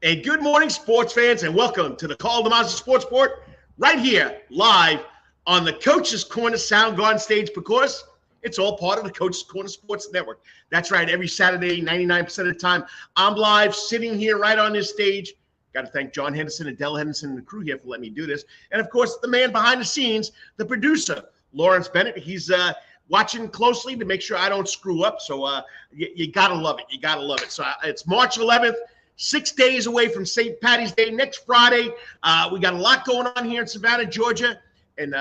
And good morning, sports fans, and welcome to the Karl DeMasi Sports Report, right here, live on the Coach's Corner Soundgarden stage, because it's all part of the Coach's Corner Sports Network. That's right, every Saturday, 99% of the time, I'm live, sitting here right on this stage. Got to thank John Henderson and Dell Henderson and the crew here for letting me do this. And, of course, the man behind the scenes, the producer, Lawrence Bennett. He's watching closely to make sure I don't screw up. So you got to love it. You got to love it. So it's March 11th. 6 days away from St. Patty's Day, next Friday. We got a lot going on here in Savannah, Georgia. And,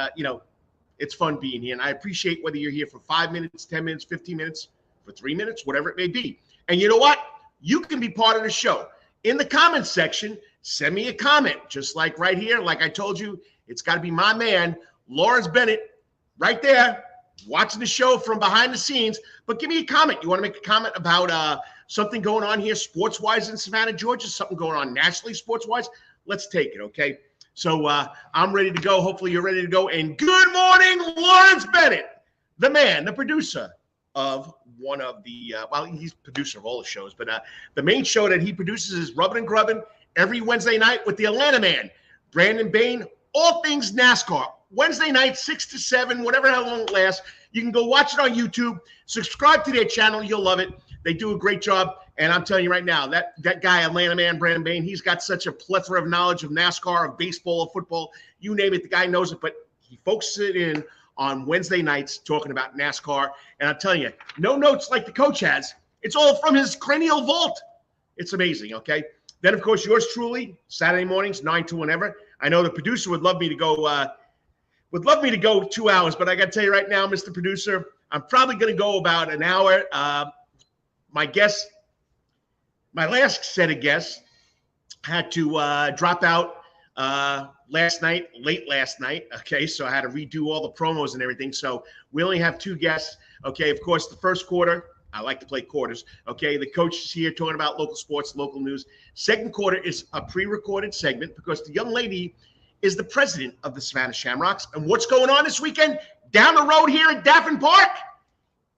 it's fun being here. And I appreciate whether you're here for 5 minutes, 10 minutes, 15 minutes, for 3 minutes, whatever it may be. And you know what? You can be part of the show. In the comments section, send me a comment, just like right here. Like I told you, it's got to be my man, Lawrence Bennett, right there, watching the show from behind the scenes. But give me a comment. You want to make a comment about something going on here sports-wise in Savannah, Georgia, something going on nationally sports-wise? Let's take it, okay? So I'm ready to go. Hopefully you're ready to go. And good morning, Lawrence Bennett, the man, the producer of one of the he's producer of all the shows, but the main show that he produces is Rubbin' and Grubbin' every Wednesday night with the Atlanta man, Brandon Bain, all things NASCAR. Wednesday night, 6 to 7, whatever how long it lasts. You can go watch it on YouTube. Subscribe to their channel. You'll love it. They do a great job. And I'm telling you right now, that guy, Atlanta man, Brandon Bain, he's got such a plethora of knowledge of NASCAR, of baseball, of football. You name it, the guy knows it. But he focuses it in on Wednesday nights talking about NASCAR. And I'm telling you, no notes like the coach has. It's all from his cranial vault. It's amazing, okay? Then, of course, yours truly, Saturday mornings, 9 to whenever. I know the producer would love me to go 2 hours, but I got to tell you right now, Mr. Producer, I'm probably going to go about an hour. My last set of guests had to drop out late last night. Okay, so I had to redo all the promos and everything. So we only have 2 guests. Okay, of course, the first quarter, I like to play quarters. Okay, the coach is here talking about local sports, local news. Second quarter is a pre-recorded segment because the young lady is the president of the Savannah Shamrocks. And what's going on this weekend? Down the road here at Daffin Park,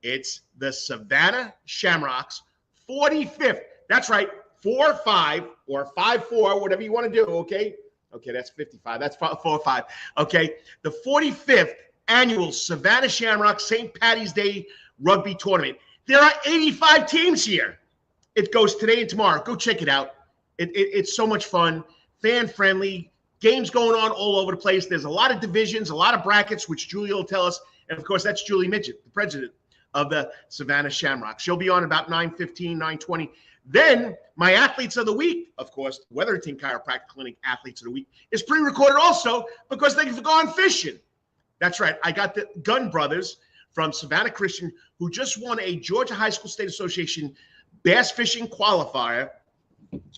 it's the Savannah Shamrocks 45th. That's right, 4-5 or 5-4, whatever you want to do, okay? Okay, that's 55. That's 4-5. Okay, the 45th Annual Savannah Shamrocks St. Patty's Day Rugby Tournament. There are 85 teams here. It goes today and tomorrow. Go check it out. It's so much fun, fan-friendly, games going on all over the place. There's a lot of divisions, a lot of brackets, which Julie will tell us. And, of course, that's Julie Midgett, the president of the Savannah Shamrocks. She'll be on about 9:15, 9:20. Then my Athletes of the Week, of course, Wetherington Chiropractic Clinic Athletes of the Week, is pre-recorded also because they've gone fishing. That's right. I got the Gunn brothers from Savannah Christian who just won a Georgia High School State Association bass fishing qualifier.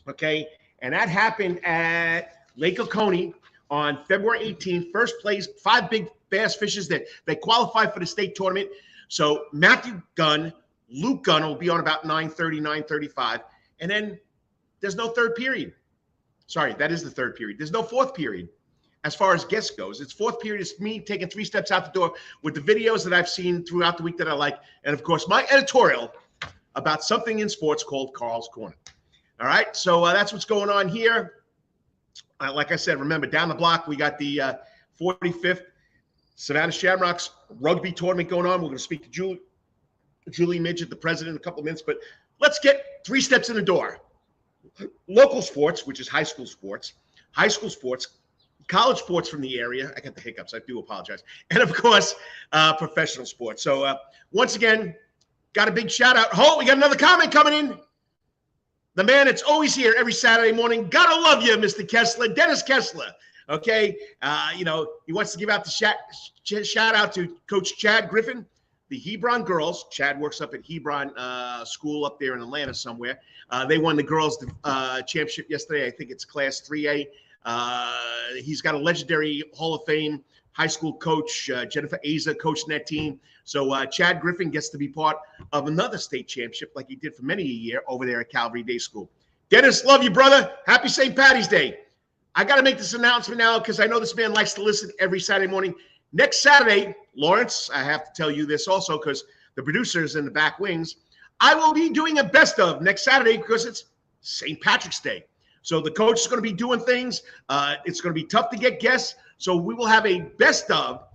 Okay, and that happened at Lake Oconee on February 18th. First place, 5 big bass fishers that qualified for the state tournament. So Matthew Gunn, Luke Gunn will be on about 9:30, 9:35. And then there's no third period. Sorry, that is the third period. There's no fourth period as far as guests goes. It's fourth period is me taking 3 steps out the door with the videos that I've seen throughout the week that I like. And, of course, my editorial about something in sports called Karl's Corner. All right, so that's what's going on here. Like I said, remember, down the block, we got the 45th Savannah Shamrocks Rugby Tournament going on. We're going to speak to Julie Midgett, the president, in a couple of minutes. But let's get 3 steps in the door. Local sports, which is high school sports, college sports from the area. I got the hiccups. I do apologize. And, of course, professional sports. So, once again, got a big shout-out. Oh, we got another comment coming in. The man that's always here every Saturday morning. Gotta love you, Mr. Kessler, Dennis Kessler. Okay, he wants to give out the shout out to Coach Chad Griffin, the Hebron girls. Chad works up at Hebron School up there in Atlanta somewhere. They won the girls championship yesterday. I think it's Class 3A. He's got a legendary Hall of Fame high school coach, Jennifer Aza, coaching that team. So Chad Griffin gets to be part of another state championship like he did for many a year over there at Calvary Day School. Dennis, love you, brother. Happy St. Patty's Day. I got to make this announcement now because I know this man likes to listen every Saturday morning. Next Saturday, Lawrence, I have to tell you this also because the producer's in the back wings. I will be doing a best of next Saturday because it's St. Patrick's Day. So the coach is going to be doing things. It's going to be tough to get guests. So we will have a best of,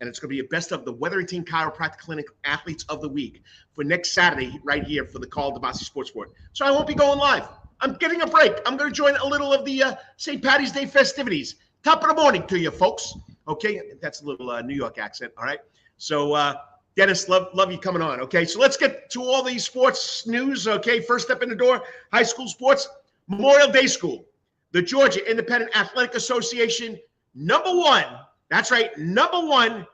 and it's going to be a best of the Wetherington Chiropractic Clinic Athletes of the Week for next Saturday right here for the Karl DeMasi Sports Report. So I won't be going live. I'm getting a break. I'm going to join a little of the St. Patty's Day festivities. Top of the morning to you, folks. Okay, that's a little New York accent, all right? So, Dennis, love you coming on, okay? So let's get to all these sports news, okay? First step in the door, high school sports, Memorial Day School, the Georgia Independent Athletic Association, #1, that's right, #1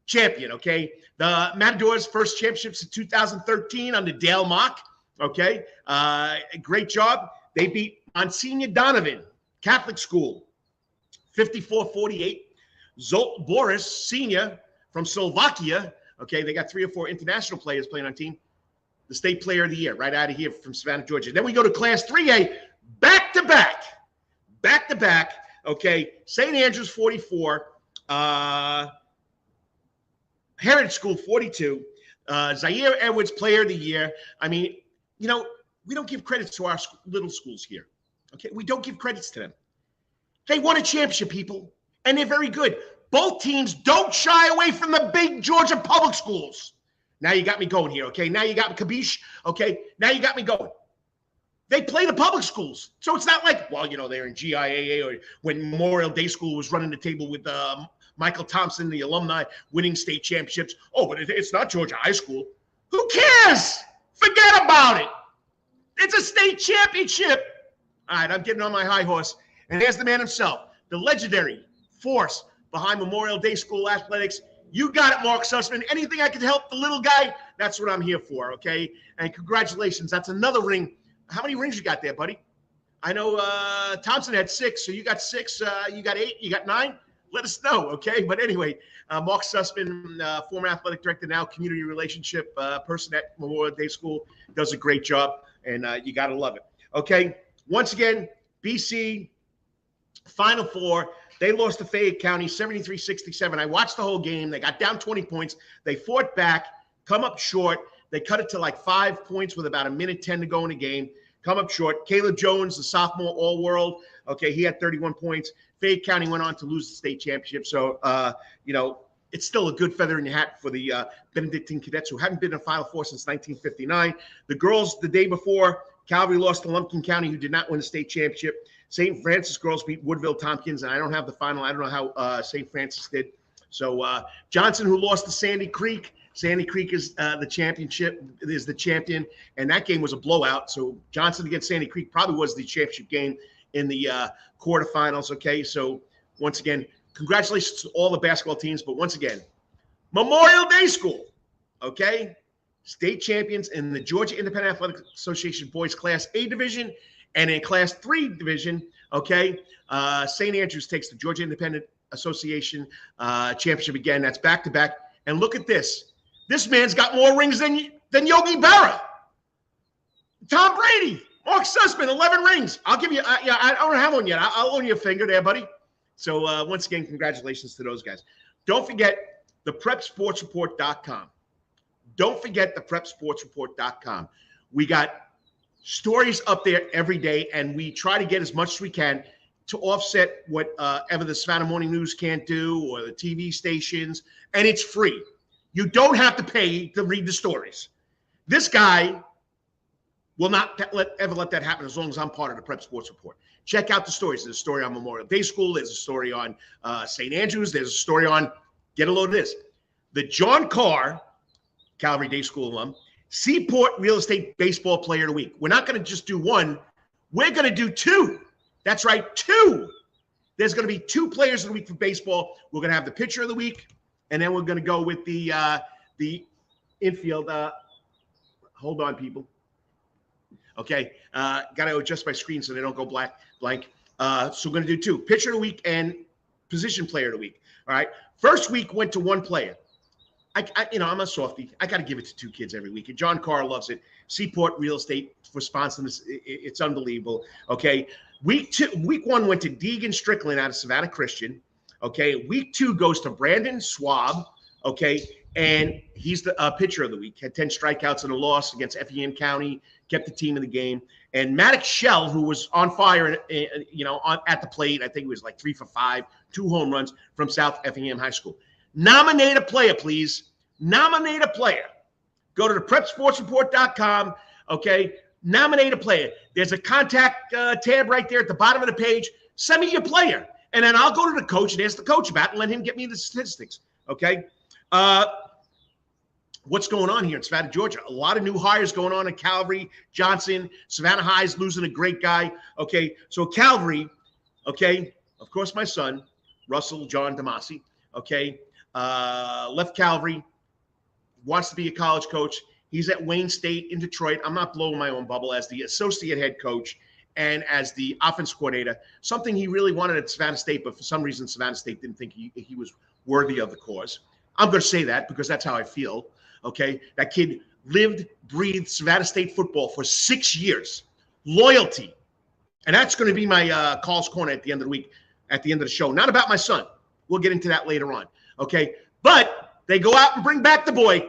champion, okay? The Matadors' first championships in 2013 under Dale Mock, okay? Great job. They beat Monsignor Donovan Catholic School, 54-48. Zolt Boris, senior from Slovakia, okay? They got 3 or 4 international players playing on team. The state player of the year, right out of here from Savannah, Georgia. Then we go to Class 3A, back-to-back, okay? St. Andrews, 44. Heritage School, 42. Zaire Edwards, player of the year. I mean, you know, we don't give credits to our little schools here, okay? We don't give credits to them. They won a championship, people, and they're very good. Both teams don't shy away from the big Georgia public schools. Now you got me going here, okay? Now you got me, Kabish, okay? Now you got me going. They play the public schools. So it's not like, well, you know, they're in GIAA or when Memorial Day School was running the table with Michael Thompson, the alumni, winning state championships. Oh, but it's not Georgia High School. Who cares? Forget about it. It's a state championship. All right, I'm getting on my high horse. And here's the man himself, the legendary force behind Memorial Day School athletics. You got it, Mark Sussman. Anything I can help the little guy, that's what I'm here for, okay? And congratulations. That's another ring. How many rings you got there, buddy? I know Thompson had 6, so you got 6. You got 8. You got 9. Let us know, okay? But anyway, Mark Sussman, former athletic director, now community relationship person at Memorial Day School, does a great job, and you got to love it, okay? Once again, BC Final Four. They lost to Fayette County 73-67. I watched the whole game. They got down 20 points. They fought back, come up short. They cut it to like 5 points with about 1:10 to go in the game. Come up short. Caleb Jones, the sophomore All-World, okay, he had 31 points. Fayette County went on to lose the state championship. So, you know, it's still a good feather in your hat for the Benedictine Cadets who haven't been in Final Four since 1959. The girls, the day before, Calvary lost to Lumpkin County, who did not win the state championship. St. Francis girls beat Woodville Tompkins, and I don't have the final. I don't know how St. Francis did. So Johnson, who lost to Sandy Creek. Sandy Creek is the championship, is the champion, and that game was a blowout. So Johnson against Sandy Creek probably was the championship game in the quarterfinals, okay? So once again, congratulations to all the basketball teams, but once again, Memorial Day School, okay? State champions in the Georgia Independent Athletic Association Boys Class A division, and in Class 3 division, okay, St. Andrews takes the Georgia Independent Association championship again. That's back-to-back. And look at this. This man's got more rings than Yogi Berra. Tom Brady, Mark Sussman, 11 rings. I'll give you, I don't have one yet. I'll own you a finger there, buddy. So once again, congratulations to those guys. Don't forget the prepsportsreport.com. Don't forget the prepsportsreport.com. We got stories up there every day, and we try to get as much as we can to offset whatever the Savannah Morning News can't do or the TV stations, and it's free. You don't have to pay to read the stories. This guy will not ever let that happen as long as I'm part of the Prep Sports Report. Check out the stories. There's a story on Memorial Day School. There's a story on St. Andrews. There's a story on, get a load of this, the John Carr, Calvary Day School alum, Seaport Real Estate Baseball Player of the Week. We're not going to just do one. We're going to do 2. That's right, 2. There's going to be 2 players of the week for baseball. We're going to have the pitcher of the week, and then we're going to go with the infield. Hold on, people. Okay, got to adjust my screen so they don't go blank. So we're going to do 2, pitcher of the week and position player of the week. All right, first week went to 1 player. I'm a softie. I got to give it to 2 kids every week. And John Carr loves it. Seaport Real Estate for sponsoring this. It's unbelievable. Okay. Week 1 went to Deegan Strickland out of Savannah Christian. Okay. Week 2 goes to Brandon Swab. Okay. and he's the pitcher of the week. Had 10 strikeouts in a loss against Effingham County, kept the team in the game. And Maddox Shell, who was on fire, at the plate, I think he was like 3 for 5, 2 home runs from South Effingham High School. Nominate a player, please. Nominate a player. Go to the prepsportsreport.com, okay? Nominate a player. There's a contact tab right there at the bottom of the page. Send me your player, and then I'll go to the coach and ask the coach about it and let him get me the statistics, okay? What's going on here in Savannah, Georgia? A lot of new hires going on in Calvary, Johnson. Savannah High's losing a great guy, okay? So Calvary, okay, of course my son, Russell John DeMasi, okay, left Calvary, wants to be a college coach. He's at Wayne State in Detroit. I'm not blowing my own bubble as the associate head coach and as the offense coordinator, something he really wanted at Savannah State, but for some reason Savannah State didn't think he was worthy of the cause. I'm going to say that because that's how I feel, okay? That kid lived, breathed Savannah State football for 6 years. Loyalty. And that's going to be my Karl's Corner at the end of the week, at the end of the show. Not about my son. We'll get into that later on, okay? But they go out and bring back the boy.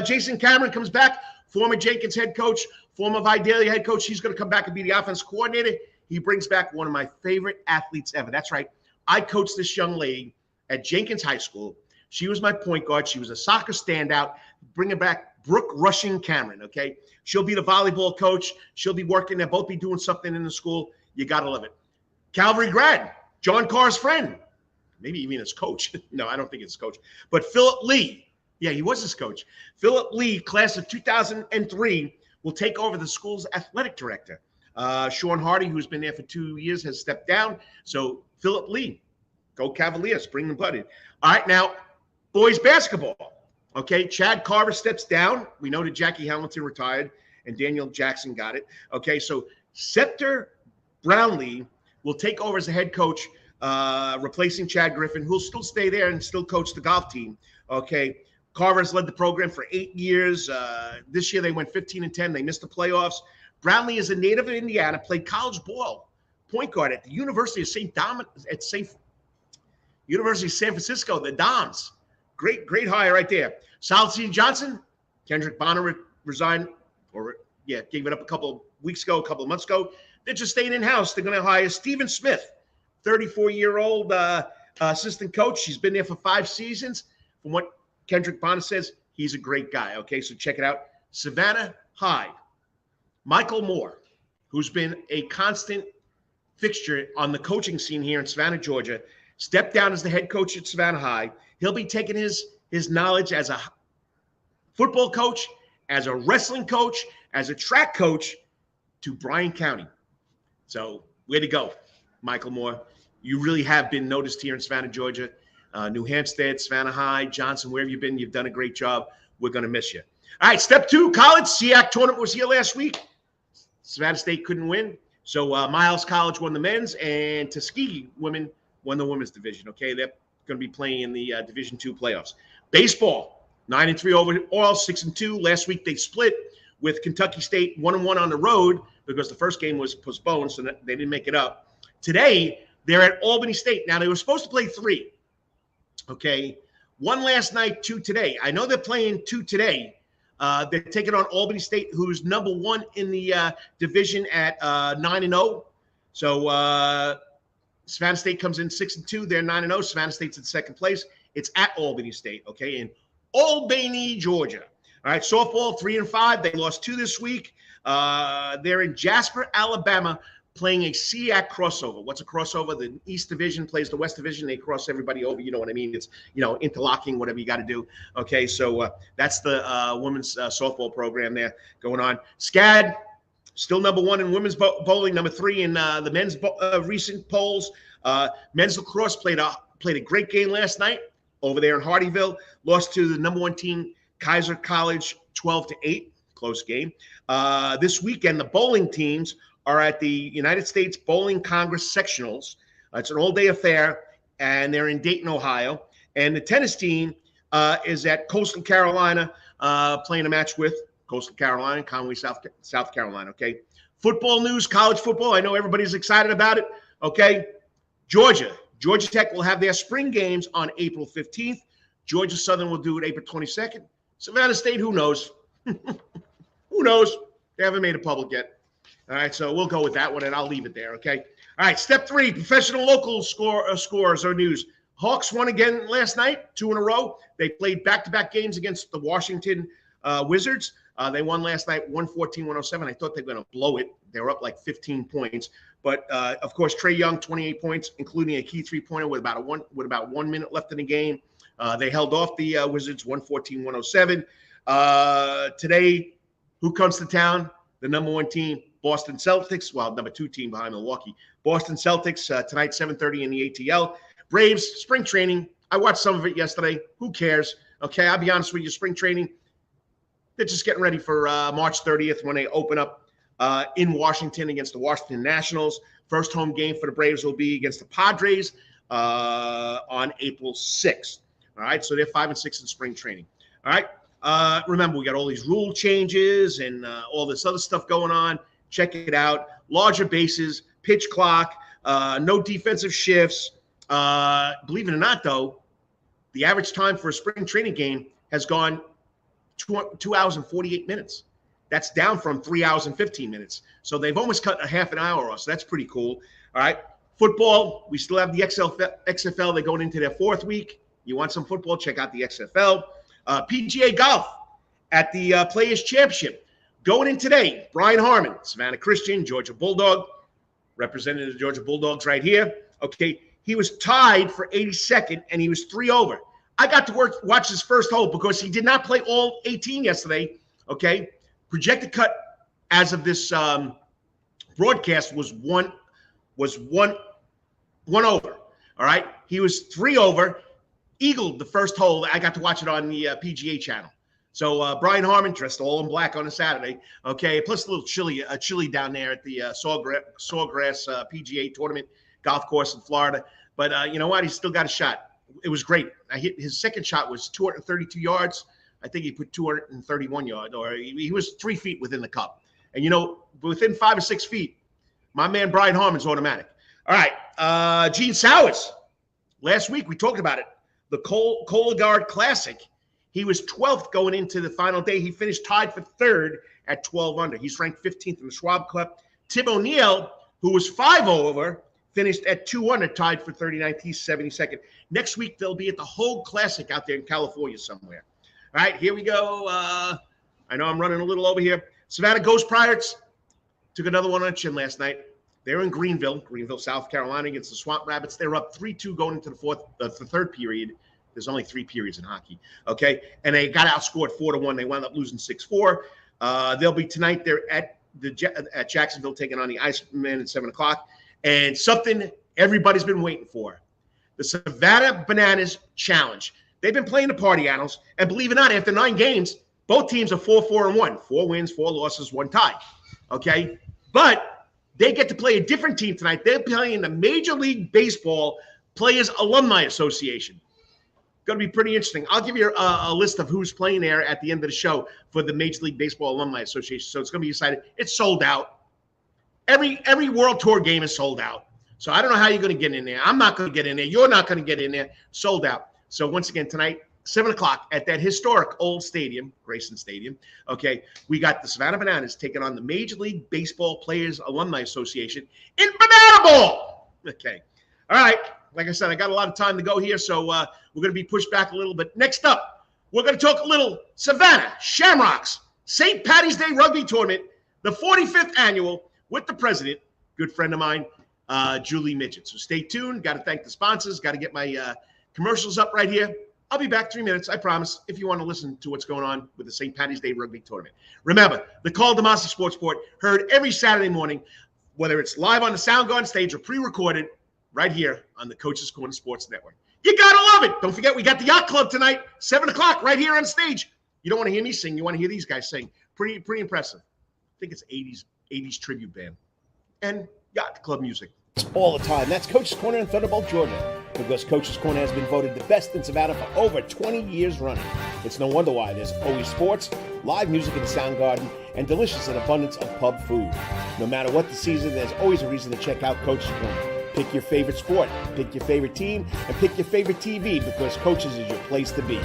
Jason Cameron comes back, former Jenkins head coach, former Vidalia head coach. He's going to come back and be the offense coordinator. He brings back one of my favorite athletes ever. That's right. I coached this young lady at Jenkins High School. She was my point guard. She was a soccer standout. Bringing back Brooke Rushing Cameron, okay? She'll be the volleyball coach. She'll be working. They'll both be doing something in the school. You got to love it. Calvary grad, John Carr's friend. Maybe even his coach. No, I don't think it's his coach. But Philip Lee, yeah, he was his coach. Philip Lee, class of 2003, will take over the school's athletic director. Sean Hardy, who's been there for 2 years, has stepped down. So Philip Lee, go Cavaliers, bring them butted. All right, now, boys basketball. Okay, Chad Carver steps down. We know that Jackie Hamilton retired and Daniel Jackson got it. Okay, so Scepter Brownlee will take over as the head coach, replacing Chad Griffin, who'll still stay there and still coach the golf team. Okay, Carver's led the program for 8 years. This year they went 15-10. They missed the playoffs. Brownlee is a native of Indiana, played college ball, point guard at the University of University of San Francisco, the Doms. Great hire right there. Solacene Johnson, Kendrick Bonner resigned, gave it up a couple of months ago. They're just staying in-house. They're going to hire Stephen Smith, 34-year-old assistant coach. He's been there for 5 seasons. From what Kendrick Bonner says, he's a great guy. Okay, so check it out. Savannah High. Michael Moore, who's been a constant fixture on the coaching scene here in Savannah, Georgia, stepped down as the head coach at Savannah High. He'll be taking his knowledge as a football coach, as a wrestling coach, as a track coach to Bryan County. So way to go, Michael Moore. You really have been noticed here in Savannah, Georgia. New Hampstead, Savannah High, Johnson, wherever you've been, you've done a great job. We're going to miss you. All right, step 2, college. SEAC tournament was here last week. Savannah State couldn't win. So Miles College won the men's, and Tuskegee women won the women's division. Okay, they're going to be playing in the Division II playoffs. Baseball, 9-3 overall, 6-2. Last week they split with Kentucky State 1-1 on the road because the first game was postponed, so they didn't make it up. Today, they're at Albany State. Now, they were supposed to play 3. Okay, 1 last night, 2 today. I know they're playing 2 today. They're taking on Albany State, who's number 1 in the division at 9-0. So Savannah State comes in 6-2. They're 9-0. Savannah State's in second place. It's at Albany State, okay, in Albany, Georgia. All right, softball, 3-5. They lost 2 this week. They're in Jasper, Alabama, playing a SEAC crossover. What's a crossover? The East Division plays the West Division. They cross everybody over. You know what I mean? It's, interlocking, whatever you got to do. Okay, so that's the women's softball program there going on. SCAD, still number 1 in women's bowling, number 3 in the men's recent polls. Men's lacrosse played a great game last night over there in Hardyville. Lost to the number 1 team, Kaiser College, 12-8. Close game. This weekend, the bowling teams are at the United States Bowling Congress Sectionals. It's an all-day affair, and they're in Dayton, Ohio. And the tennis team is at Coastal Carolina, playing a match with Coastal Carolina, Conway, South Carolina, okay? Football news, college football. I know everybody's excited about it, okay? Georgia Tech will have their spring games on April 15th. Georgia Southern will do it April 22nd. Savannah State, who knows? Who knows? They haven't made it public yet. All right, so we'll go with that one, and I'll leave it there, okay? All right, step 3, professional local scores or news. Hawks won again last night, 2 in a row. They played back-to-back games against the Washington Wizards. They won last night 114-107. I thought they were going to blow it. They were up like 15 points. But, of course, Trae Young, 28 points, including a key three-pointer with about 1 minute left in the game. They held off the Wizards 114-107. Today, who comes to town? The number 1 team, Boston Celtics. Well, number 2 team behind Milwaukee. Boston Celtics tonight, 7:30 in the ATL. Braves, spring training. I watched some of it yesterday. Who cares? Okay, I'll be honest with you. Spring training, they're just getting ready for March 30th when they open up in Washington against the Washington Nationals. First home game for the Braves will be against the Padres on April 6th. All right, so they're 5 and 6 in spring training. All right, remember, we got all these rule changes and all this other stuff going on. Check it out. Larger bases, pitch clock, no defensive shifts. Believe it or not, though, the average time for a spring training game has gone 2 hours and 48 minutes. That's down from 3 hours and 15 minutes. So they've almost cut a half an hour off. So that's pretty cool. All right. Football, we still have the XFL. They're going into their 4th week. You want some football, check out the XFL. PGA Golf at the Players Championship. Going in today, Brian Harmon, Savannah Christian, Georgia Bulldog, representing the Georgia Bulldogs right here. Okay. He was tied for 82nd, and he was 3 over. I got to watch his first hole because he did not play all 18 yesterday, okay? Projected cut as of this broadcast was one over, all right? He was 3 over, eagled the first hole. I got to watch it on the PGA channel. So Brian Harmon, dressed all in black on a Saturday, okay? Plus a little chilly down there at the Sawgrass PGA Tournament golf course in Florida. But you know what? He still got a shot. It was great. I hit his second shot was 232 yards. I think he put 231 yards, or he was 3 feet within the cup. And, you know, within 5 or 6 feet, my man Brian Harmon's automatic. All right. Gene Sowers. Last week we talked about it. The Cologuard Classic. He was 12th going into the final day. He finished tied for 3rd at 12 under. He's ranked 15th in the Schwab Cup. Tim O'Neill, who was 5 over, finished at 2 under, tied for 39th. He's 72nd. Next week, they'll be at the Hogue Classic out there in California somewhere. All right, here we go. I know I'm running a little over here. Savannah Ghost Pirates took another one on the chin last night. They're in Greenville, South Carolina, against the Swamp Rabbits. They're up 3-2 going into the third period. There's only 3 periods in hockey, okay? And they got outscored 4-1. They wound up losing 6-4. They'll be tonight. They're at Jacksonville taking on the Icemen at 7 o'clock. And something everybody's been waiting for, the Savannah Bananas Challenge. They've been playing the party animals, and believe it or not, after 9 games, both teams are 4-4-1. 4 wins, 4 losses, 1 tie, okay? But they get to play a different team tonight. They're playing the Major League Baseball Players Alumni Association. Going to be pretty interesting. I'll give you a list of who's playing there at the end of the show for the Major League Baseball Alumni Association. So it's going to be exciting. It's sold out. Every World Tour game is sold out. So I don't know how you're going to get in there. I'm not going to get in there. You're not going to get in there. Sold out. So once again, tonight, 7 o'clock at that historic old stadium, Grayson Stadium, okay, we got the Savannah Bananas taking on the Major League Baseball Players Alumni Association in Banana Ball. Okay. All right. Like I said, I got a lot of time to go here, so we're going to be pushed back a little bit. Next up, we're going to talk a little Savannah Shamrocks St. Patty's Day Rugby Tournament, the 45th annual, with the president, good friend of mine, Julie Midgett. So stay tuned. Got to thank the sponsors. Got to get my commercials up right here. I'll be back 3 minutes, I promise, if you want to listen to what's going on with the St. Patty's Day Rugby Tournament. Remember, the Karl DeMasi Sports Report, heard every Saturday morning, whether it's live on the Soundgarden stage or pre-recorded, right here on the Coach's Corner Sports Network. You got to love it. Don't forget, we got the Yacht Club tonight, 7 o'clock, right here on stage. You don't want to hear me sing. You want to hear these guys sing. Pretty impressive. I think it's 80s tribute band. And Yacht Club music. All the time. That's Coach's Corner in Thunderbolt, Georgia. Because Coach's Corner has been voted the best in Savannah for over 20 years running. It's no wonder why. There's always sports, live music in the Soundgarden, and delicious and abundance of pub food. No matter what the season, there's always a reason to check out Coach's Corner. Pick your favorite sport, pick your favorite team, and pick your favorite TV because Coach's is your place to be.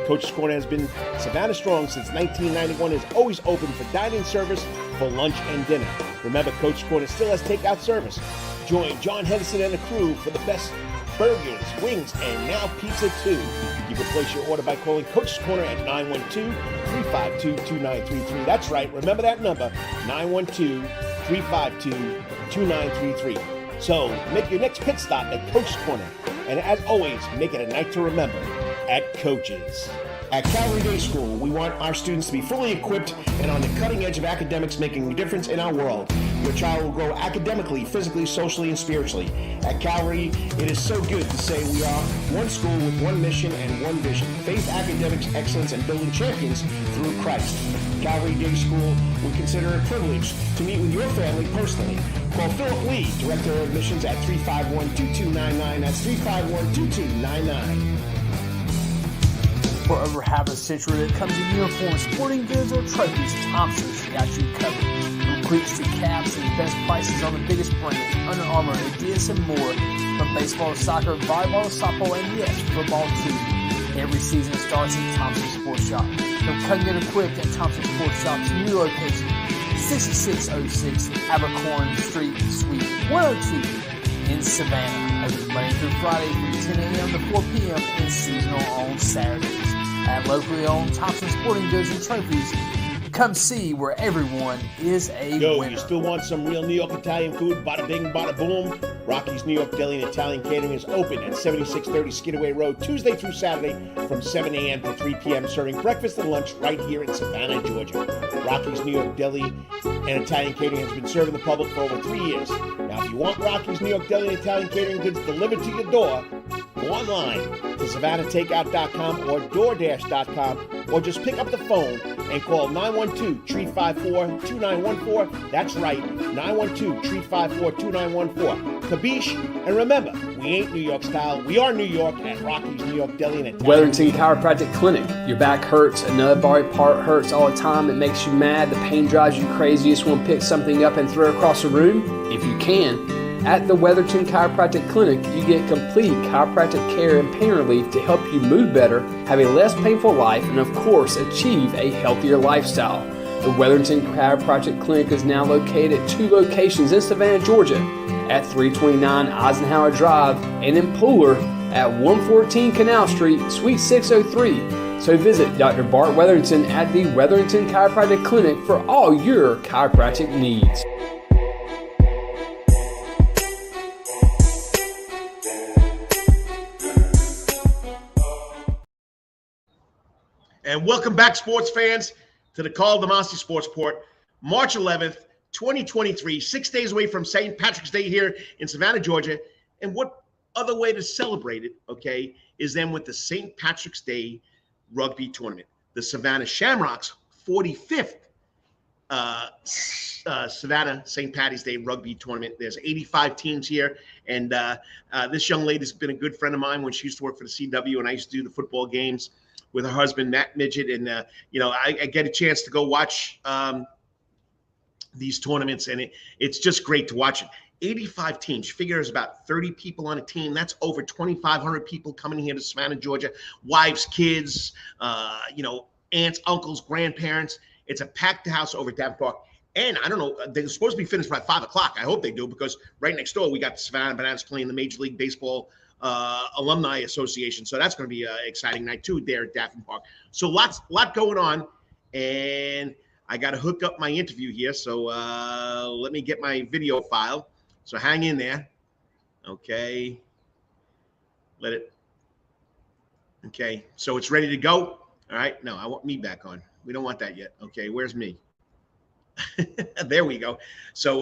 Coach's Corner has been Savannah strong since 1991 and is always open for dining service for lunch and dinner. Remember, Coach's Corner still has takeout service. Join John Henderson and the crew for the best burgers, wings, and now pizza too. You can place your order by calling Coach's Corner at 912-352-2933. That's right, remember that number, 912-352-2933. So make your next pit stop at Coach's Corner. And as always, make it a night to remember at Coach's. At Calvary Day School, we want our students to be fully equipped and on the cutting edge of academics, making a difference in our world. Your child will grow academically, physically, socially, and spiritually. At Calvary, it is so good to say we are one school with one mission and one vision: faith, academics, excellence, and building champions through Christ. Calvary Day School, we consider it a privilege to meet with your family personally. Call Philip Lee, Director of Admissions, at 351-2299. That's 351-2299. For over half a century, it comes in uniforms, sporting goods, or trophies, Thompson's got you covered. From cleats to caps and the best prices on the biggest brands, Under Armour, Adidas, and more. From baseball to soccer, volleyball to softball, and yes, football too. Every season starts at Thompson Sports Shop. Come get equipped at Thompson Sports Shop's new location, 6606 Abercorn Street, Suite 102 in Savannah. Open Monday through Friday from 10 a.m. to 4 p.m. and seasonal on Saturdays. At locally owned Thompson Sporting Goods and Trophies, come see where everyone is a winner. You still want some real New York Italian food? Bada bing, bada boom. Rocky's New York Deli and Italian Catering is open at 7630 Skidaway Road, Tuesday through Saturday from 7 a.m. to 3 p.m., serving breakfast and lunch right here in Savannah, Georgia. Rocky's New York Deli and Italian Catering has been serving the public for over 3 years. Now, if you want Rocky's New York Deli and Italian Catering goods delivered to your door, go online to SavannahTakeout.com or DoorDash.com, or just pick up the phone and call 912-354-2914. That's right, 912-354-2914. Kabish, and remember, we ain't New York style. We are New York at Rocky's New York Deli and Italian. Wetherington Chiropractic Clinic. Your back hurts, another body part hurts all the time. It makes you mad. The pain drives you crazy. You just want to pick something up and throw it across the room? If you can. At the Wetherington Chiropractic Clinic, you get complete chiropractic care and pain relief to help you move better, have a less painful life, and of course, achieve a healthier lifestyle. The Wetherington Chiropractic Clinic is now located at 2 locations in Savannah, Georgia, at 329 Eisenhower Drive and in Pooler at 114 Canal Street, Suite 603. So visit Dr. Bart Wetherington at the Wetherington Chiropractic Clinic for all your chiropractic needs. And welcome back, sports fans, to the Karl DeMasi Sports Report, March 11th, 2023, 6 days away from St. Patrick's Day here in Savannah, Georgia. And what other way to celebrate it, okay, is then with the St. Patrick's Day Rugby Tournament, the Savannah Shamrocks 45th Savannah St. Patty's Day Rugby Tournament. There's 85 teams here, and this young lady's been a good friend of mine when she used to work for the CW, and I used to do the football games with her husband, Matt Midgett. And, I get a chance to go watch these tournaments, and it's just great to watch it. 85 teams. You figure there's about 30 people on a team. That's over 2,500 people coming here to Savannah, Georgia. Wives, kids, aunts, uncles, grandparents. It's a packed house over at Davenport Park. And I don't know, they're supposed to be finished by 5 o'clock. I hope they do, because right next door we got the Savannah Bananas playing the Major League Baseball Alumni Association. So that's going to be an exciting night too there at Davenport Park. So lot going on, and I got to hook up my interview here. So let me get my video file. So hang in there. Okay. Okay. So it's ready to go. All right. No, I want me back on. We don't want that yet. Okay. Where's me? There we go. So,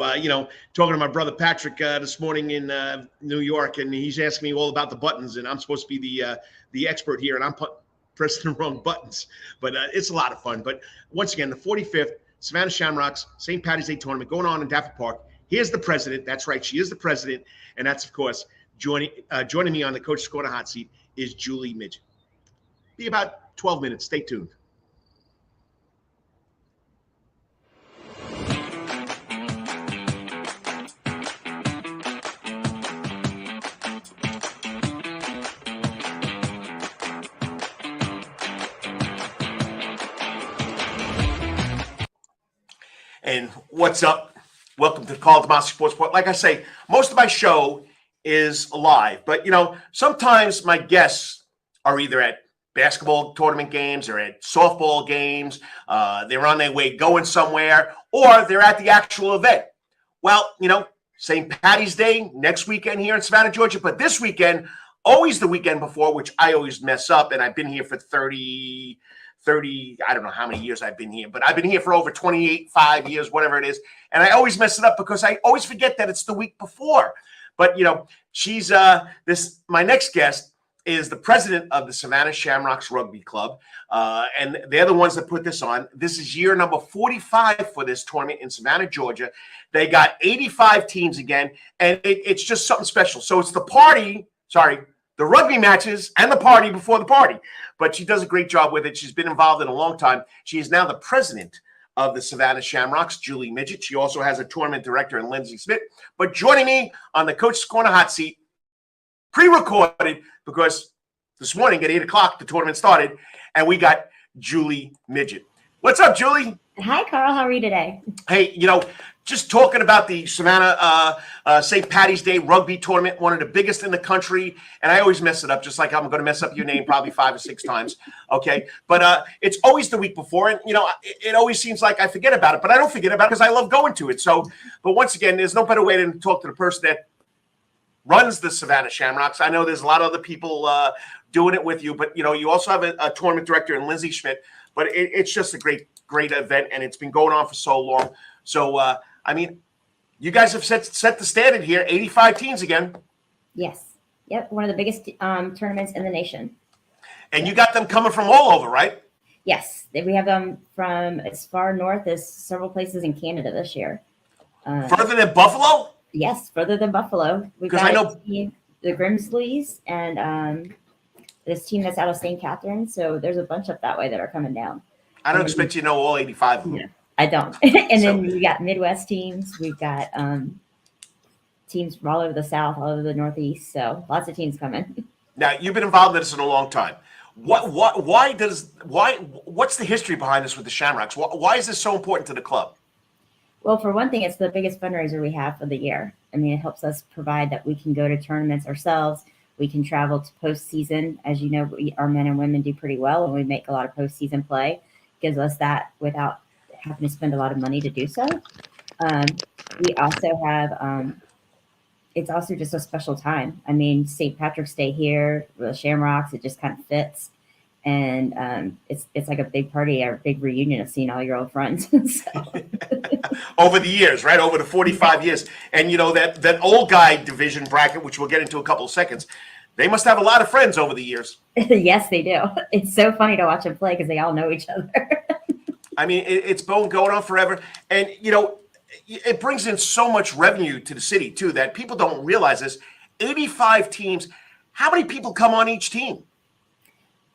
talking to my brother Patrick this morning in New York, and he's asking me all about the buttons, and I'm supposed to be the expert here, and I'm pressing the wrong buttons. But it's a lot of fun. But once again, the 45th Savannah Shamrocks St. Patty's Day Tournament going on in Davenport Park. Here's the president. That's right. She is the president. And that's, of course, joining me on the Coach's Corner hot seat is Julie Midgett. Be about 12 minutes. Stay tuned. And what's up? Welcome to the Karl DeMasi Sports Report. Like I say, most of my show is live, but sometimes my guests are either at basketball tournament games or at softball games. They're on their way going somewhere, or they're at the actual event. Well, St. Patty's Day next weekend here in Savannah, Georgia, but this weekend, always the weekend before, which I always mess up, and I've been here for 30, I don't know how many years I've been here, but I've been here for over 5 years, whatever it is. And I always mess it up because I always forget that it's the week before. But, she's my next guest is the president of the Savannah Shamrocks Rugby Club. And they're the ones that put this on. This is year number 45 for this tournament in Savannah, Georgia. They got 85 teams again, and it's just something special. So it's the rugby matches and the party before the party. But she does a great job with it. She's been involved in a long time. She is now the president of the Savannah Shamrocks, Julie Midgett. She also has a tournament director in Lindsay Smith. But joining me on the Coach's Corner hot seat, pre-recorded, because this morning at 8 o'clock, the tournament started, and we got Julie Midgett. What's up, Julie? Hi, Karl. How are you today? Hey, just talking about the Savannah St. Patty's Day Rugby Tournament, one of the biggest in the country, and I always mess it up, just like I'm going to mess up your name probably 5 or 6 times, okay? But it's always the week before, and, it always seems like I forget about it, but I don't forget about it because I love going to it. So, but once again, there's no better way than to talk to the person that runs the Savannah Shamrocks. I know there's a lot of other people doing it with you, but, you also have a tournament director in Lindsay Schmidt, but it's just a great event, and it's been going on for so long. So, you guys have set the standard here, 85 teams again. Yes. Yep. One of the biggest tournaments in the nation. And you got them coming from all over, right? Yes. We have them from as far north as several places in Canada this year. Further than Buffalo? Yes, further than Buffalo. We've got the Grimsleys and this team that's out of St. Catharines. So there's a bunch up that way that are coming down. I don't expect you to know all 85 of them. Yeah. I don't. And then we got Midwest teams. We've got teams from all over the South, all over the Northeast. So lots of teams coming. Now, you've been involved in this in a long time. What's the history behind this with the Shamrocks? Why is this so important to the club? Well, for one thing, it's the biggest fundraiser we have for the year. I mean, it helps us provide that we can go to tournaments ourselves. We can travel to postseason. As you know, our men and women do pretty well, and we make a lot of postseason play. Gives us that without having to spend a lot of money to do so. We also have, it's also just a special time. I mean, St. Patrick's Day here, the Shamrocks, it just kind of fits. And it's like a big party, a big reunion of seeing all your old friends. Over the years, right? Over the 45 years. And, that old guy division bracket, which we'll get into a couple of seconds, they must have a lot of friends over the years. Yes, they do. It's so funny to watch them play because they all know each other. I mean, it's been going on forever. And, it brings in so much revenue to the city, too, that people don't realize this. 85 teams. How many people come on each team?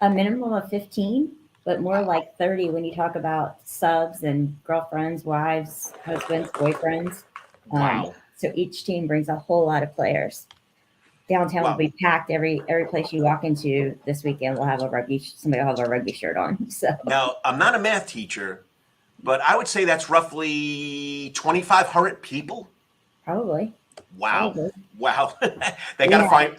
A minimum of 15, but more like 30 when you talk about subs and girlfriends, wives, husbands, boyfriends. Wow. So each team brings a whole lot of players. Downtown will be packed. Every place you walk into this weekend will have somebody will have a rugby shirt on. So now, I'm not a math teacher, but I would say that's roughly 2,500 people. Probably. Wow. Probably. Wow. They got to find.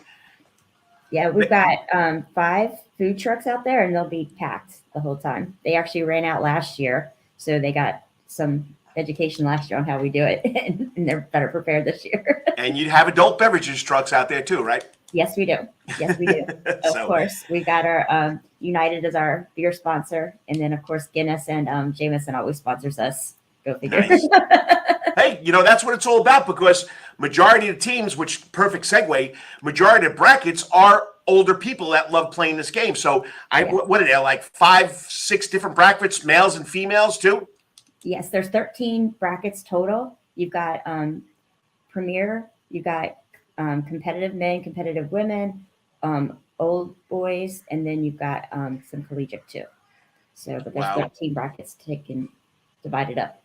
Yeah, we've got 5 food trucks out there, and they'll be packed the whole time. They actually ran out last year, so they got some education last year on how we do it, and they're better prepared this year. And you have adult beverages trucks out there too, right? Yes, we do. Yes, we do. Of course, we got our United as our beer sponsor, and then of course Guinness and Jameson always sponsors us. Go figure. Nice. Hey, that's what it's all about, because majority of the teams, which perfect segue, majority of brackets are older people that love playing this game. So what are there, like 5, 6 different brackets, males and females too? Yes, there's 13 brackets total. You've got Premier, you've got competitive men, competitive women, old boys, and then you've got some collegiate too. So, but there's 13 brackets divided up.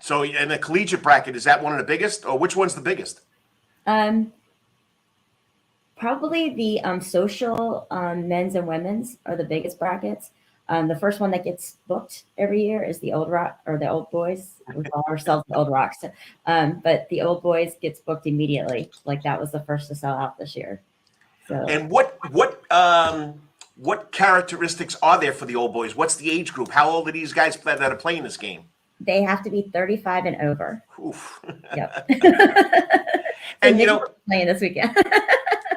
So, and the collegiate bracket, is that one of the biggest, or which one's the biggest? Probably the social men's and women's are the biggest brackets. The first one that gets booked every year is the Old Rock, or the Old Boys. We call ourselves the Old Rocks. But the Old Boys gets booked immediately. Like that was the first to sell out this year. So. And what characteristics are there for the Old Boys? What's the age group? How old are these guys that are playing this game? They have to be 35 and over. Oof. Yep. And playing this weekend.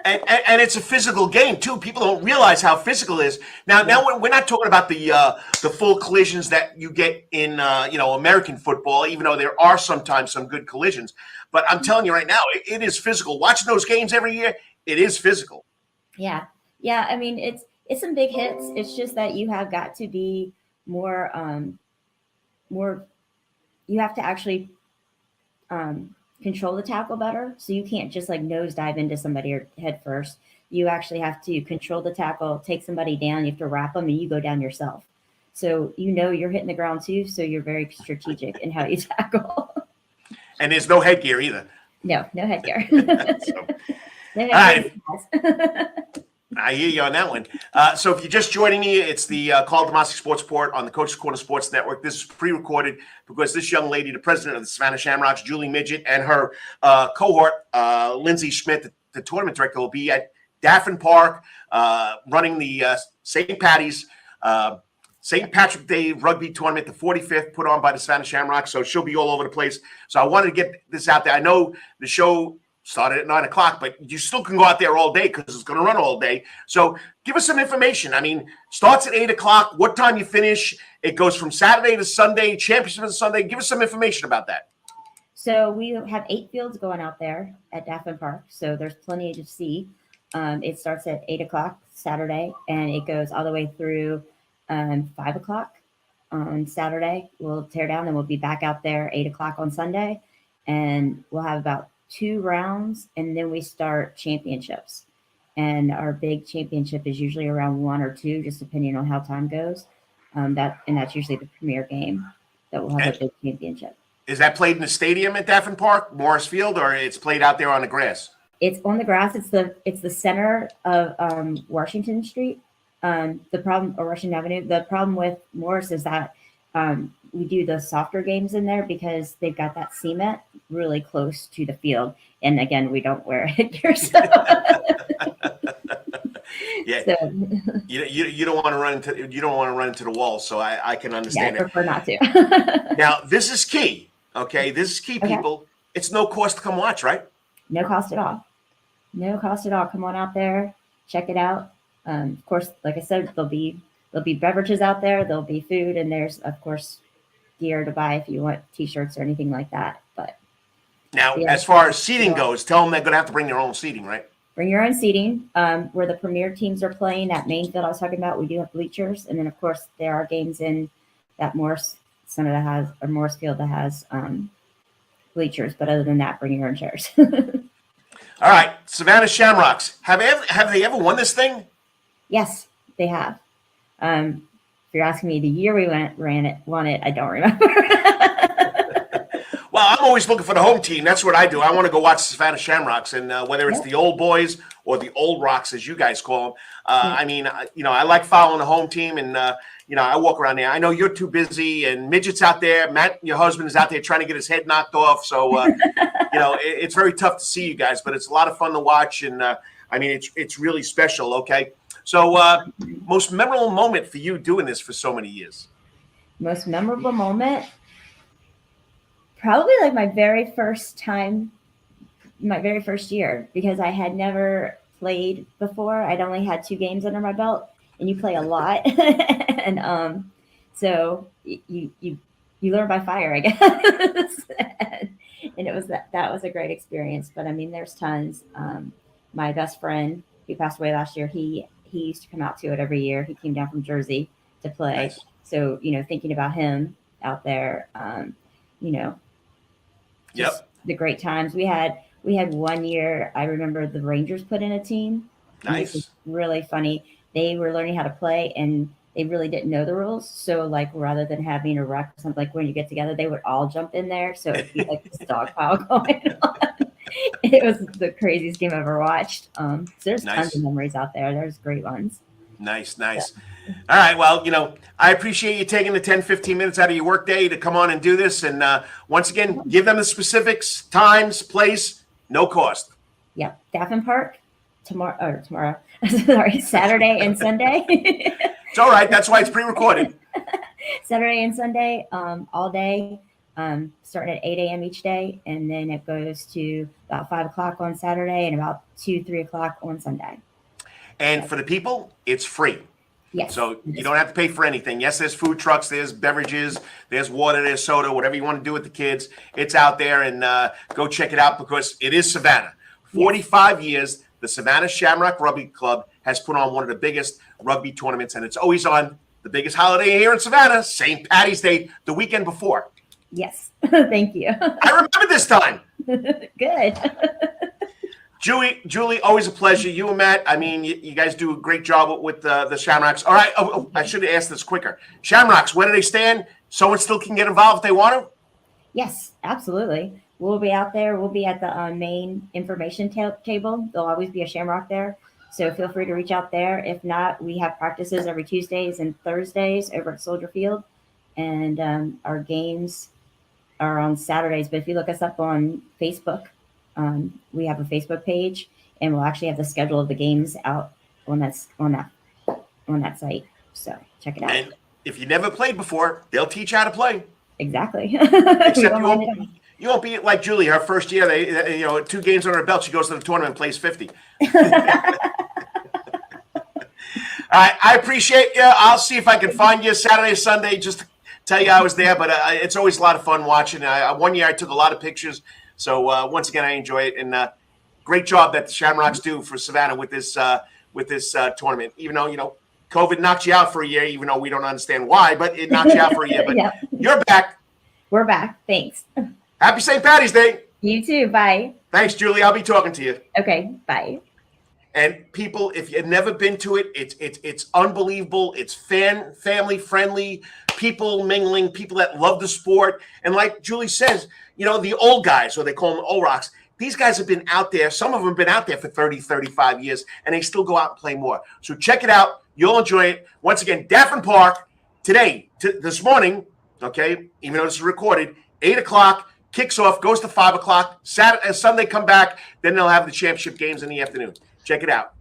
and it's a physical game too. People don't realize how physical it is. Now we're not talking about the full collisions that you get in American football, even though there are sometimes some good collisions. But I'm telling you right now, it is physical. Watching those games every year, it is physical. Yeah. I mean, it's some big hits. It's just that you have got to be more. You have to actually control the tackle better. So you can't just like nose dive into somebody or head first. You actually have to control the tackle, take somebody down. You have to wrap them and you go down yourself. So you're hitting the ground too. So you're very strategic in how you tackle. And there's no headgear either. No headgear. All right. I hear you on that one. So if you're just joining me, it's the Karl DeMasi Sports Report on the Coach Corner Sports Network. This is pre-recorded because this young lady, the president of the Savannah Shamrocks, Julie Midgett, and her cohort, Lindsay Schmidt, the tournament director, will be at Daffin Park running the St. Patty's St. Patrick's Day Rugby Tournament, the 45th, put on by the Savannah Shamrocks. So she'll be all over the place. So I wanted to get this out there. I know the show started at 9 o'clock, but you still can go out there all day because it's going to run all day. So give us some information. I mean, starts at 8 o'clock, what time you finish. It goes from Saturday to Sunday, championship to Sunday. Give us some information about that. So we have 8 fields going out there at Daffin Park. So there's plenty to see. It starts at 8 o'clock Saturday, and it goes all the way through 5 o'clock on Saturday. We'll tear down, and we'll be back out there 8 o'clock on Sunday. And we'll have about 2 rounds, and then we start championships. And our big championship is usually around 1 or 2, just depending on how time goes. That's usually the premier game that will have a big championship. Is that played in the stadium at Daffin Park, Morris Field, or it's played out there on the grass? It's on the grass. It's the center of Washington Street. Washington Avenue. The problem with Morris is that we do the softer games in there because they've got that cement really close to the field. And again, we don't wear headgear. So. Yeah, so. You don't want to run into the wall. So I can understand. Yeah, I prefer not to. Now this is key. Okay, this is key, people. Okay. It's no cost to come watch, right? No cost at all. No cost at all. Come on out there, check it out. Of course, like I said, there'll be beverages out there. There'll be food, and there's of course gear to buy if you want T-shirts or anything like that. But now, as far as seating goes, tell them they're going to have to bring their own seating, right? Bring your own seating. Where the premier teams are playing, that main field I was talking about, we do have bleachers, and then of course there are games in that Morris Center that has, or Morris Field that has bleachers. But other than that, bring your own chairs. All right, Savannah Shamrocks. Have they ever won this thing? Yes, they have. If you're asking me the year we won it, I don't remember. Well, I'm always looking for the home team. That's what I do. I want to go watch Savannah Shamrocks, and whether it's the Old Boys or the Old Rocks, as you guys call them. I mean, I like following the home team, and I walk around there. I know you're too busy, and Midgett's out there. Matt, your husband, is out there trying to get his head knocked off. So, it's very tough to see you guys, but it's a lot of fun to watch, and I mean, it's really special. Okay. So, most memorable moment for you doing this for so many years? Most memorable moment? Probably like my very first year, because I had never played before. I'd only had 2 games under my belt, and you play a lot. And so you learn by fire, I guess. And it was that was a great experience. But I mean, there's tons. My best friend, who passed away last year, he used to come out to it every year. He came down from Jersey to play. Nice. So, thinking about him out there, Yep. The great times we had 1 year. I remember the Rangers put in a team. Nice. It was really funny. They were learning how to play, and they really didn't know the rules. So like, rather than having a ruck or something, like when you get together, they would all jump in there. So it'd be like this dog pile going on. It was the craziest game I've ever watched. So there's tons of memories out there. There's great ones. Nice. All right. Well, I appreciate you taking the 10, 15 minutes out of your workday to come on and do this. And once again, give them the specifics, times, place, no cost. Yep. Daffin Park tomorrow. Sorry, Saturday and Sunday. It's all right. That's why it's pre-recorded. Saturday and Sunday, all day, starting at 8 a.m. each day. And then it goes to about 5 o'clock on Saturday and about 2, 3 o'clock on Sunday. And for the people, it's free. Yes. So you don't have to pay for anything. Yes, there's food trucks, there's beverages, there's water, there's soda, whatever you want to do with the kids. It's out there, and go check it out because it is Savannah. 45 years, the Savannah Shamrock Rugby Club has put on one of the biggest rugby tournaments, and it's always on the biggest holiday here in Savannah, St. Patty's Day, the weekend before. Yes. Thank you. I remember this time. Good. Julie, always a pleasure. You and Matt, I mean, you guys do a great job with the Shamrocks. All right, I should have asked this quicker. Shamrocks, where do they stand? Someone still can get involved if they want to? Yes, absolutely. We'll be out there. We'll be at the main information table. There'll always be a Shamrock there. So feel free to reach out there. If not, we have practices every Tuesdays and Thursdays over at Soldier Field. And our games are on Saturdays. But if you look us up on Facebook, we have a Facebook page, and we'll actually have the schedule of the games out on that site. So check it out. And if you never played before, they'll teach you how to play. Exactly. Except you won't be like Julie. Her first year, they 2 games on her belt, she goes to the tournament and plays 50. All right, I appreciate you. I'll see if I can find you Saturday, Sunday, just to tell you I was there. But it's always a lot of fun watching. One year I took a lot of pictures. So once again, I enjoy it, and great job that the Shamrocks do for Savannah with this tournament. Even though COVID knocked you out for a year, even though we don't understand why, but it knocked you out for a year. But yep. You're back. We're back. Thanks. Happy St. Patty's Day. You too. Bye. Thanks, Julie. I'll be talking to you. Okay. Bye. And people, if you've never been to it, it's unbelievable. It's family friendly, people mingling, people that love the sport. And like Julie says, the old guys, or they call them old rocks, these guys have been out there. Some of them have been out there for 30, 35 years, and they still go out and play more. So check it out. You'll enjoy it. Once again, Daffin Park this morning, okay, even though this is recorded, 8 o'clock, kicks off, goes to 5 o'clock. Saturday and Sunday come back. Then they'll have the championship games in the afternoon. Check it out.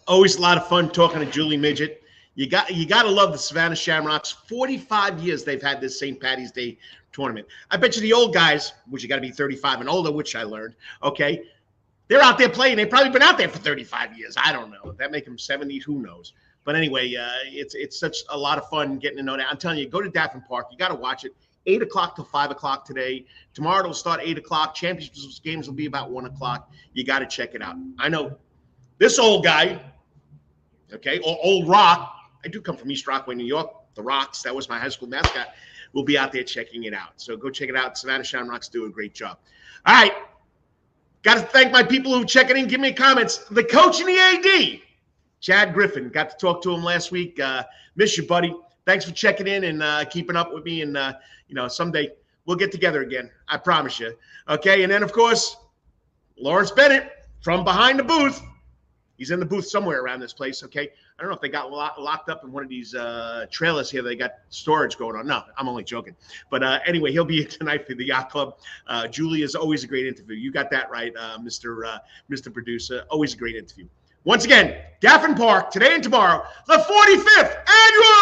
Always a lot of fun talking to Julie Midgett. You got to love the Savannah Shamrocks. 45 years they've had this St. Patty's Day tournament. I bet you the old guys, which you got to be 35 and older, which I learned, okay, they're out there playing. They've probably been out there for 35 years. I don't know. That make them 70, who knows? But anyway, it's such a lot of fun getting to know that. I'm telling you, go to Daffin Park. You got to watch it. 8 o'clock till 5 o'clock today. Tomorrow it'll start 8 o'clock. Championship games will be about 1 o'clock. You got to check it out. I know this old guy, okay, or old rock. I do come from East Rockaway, New York. The Rocks, that was my high school mascot. We'll be out there checking it out. So go check it out. Savannah Shamrocks do a great job. All right. Got to thank my people who check it in, give me comments. The coach and the AD, Chad Griffin. Got to talk to him last week. Miss you, buddy. Thanks for checking in and keeping up with me. And, someday we'll get together again. I promise you. Okay. And then, of course, Lawrence Bennett from behind the booth. He's in the booth somewhere around this place. Okay. I don't know if they got locked up in one of these trailers here. They got storage going on. No, I'm only joking. But anyway, he'll be here tonight for the Yacht Club. Julie is always a great interview. You got that right, Mr. Producer. Always a great interview. Once again, Daffin Park, today and tomorrow, the 45th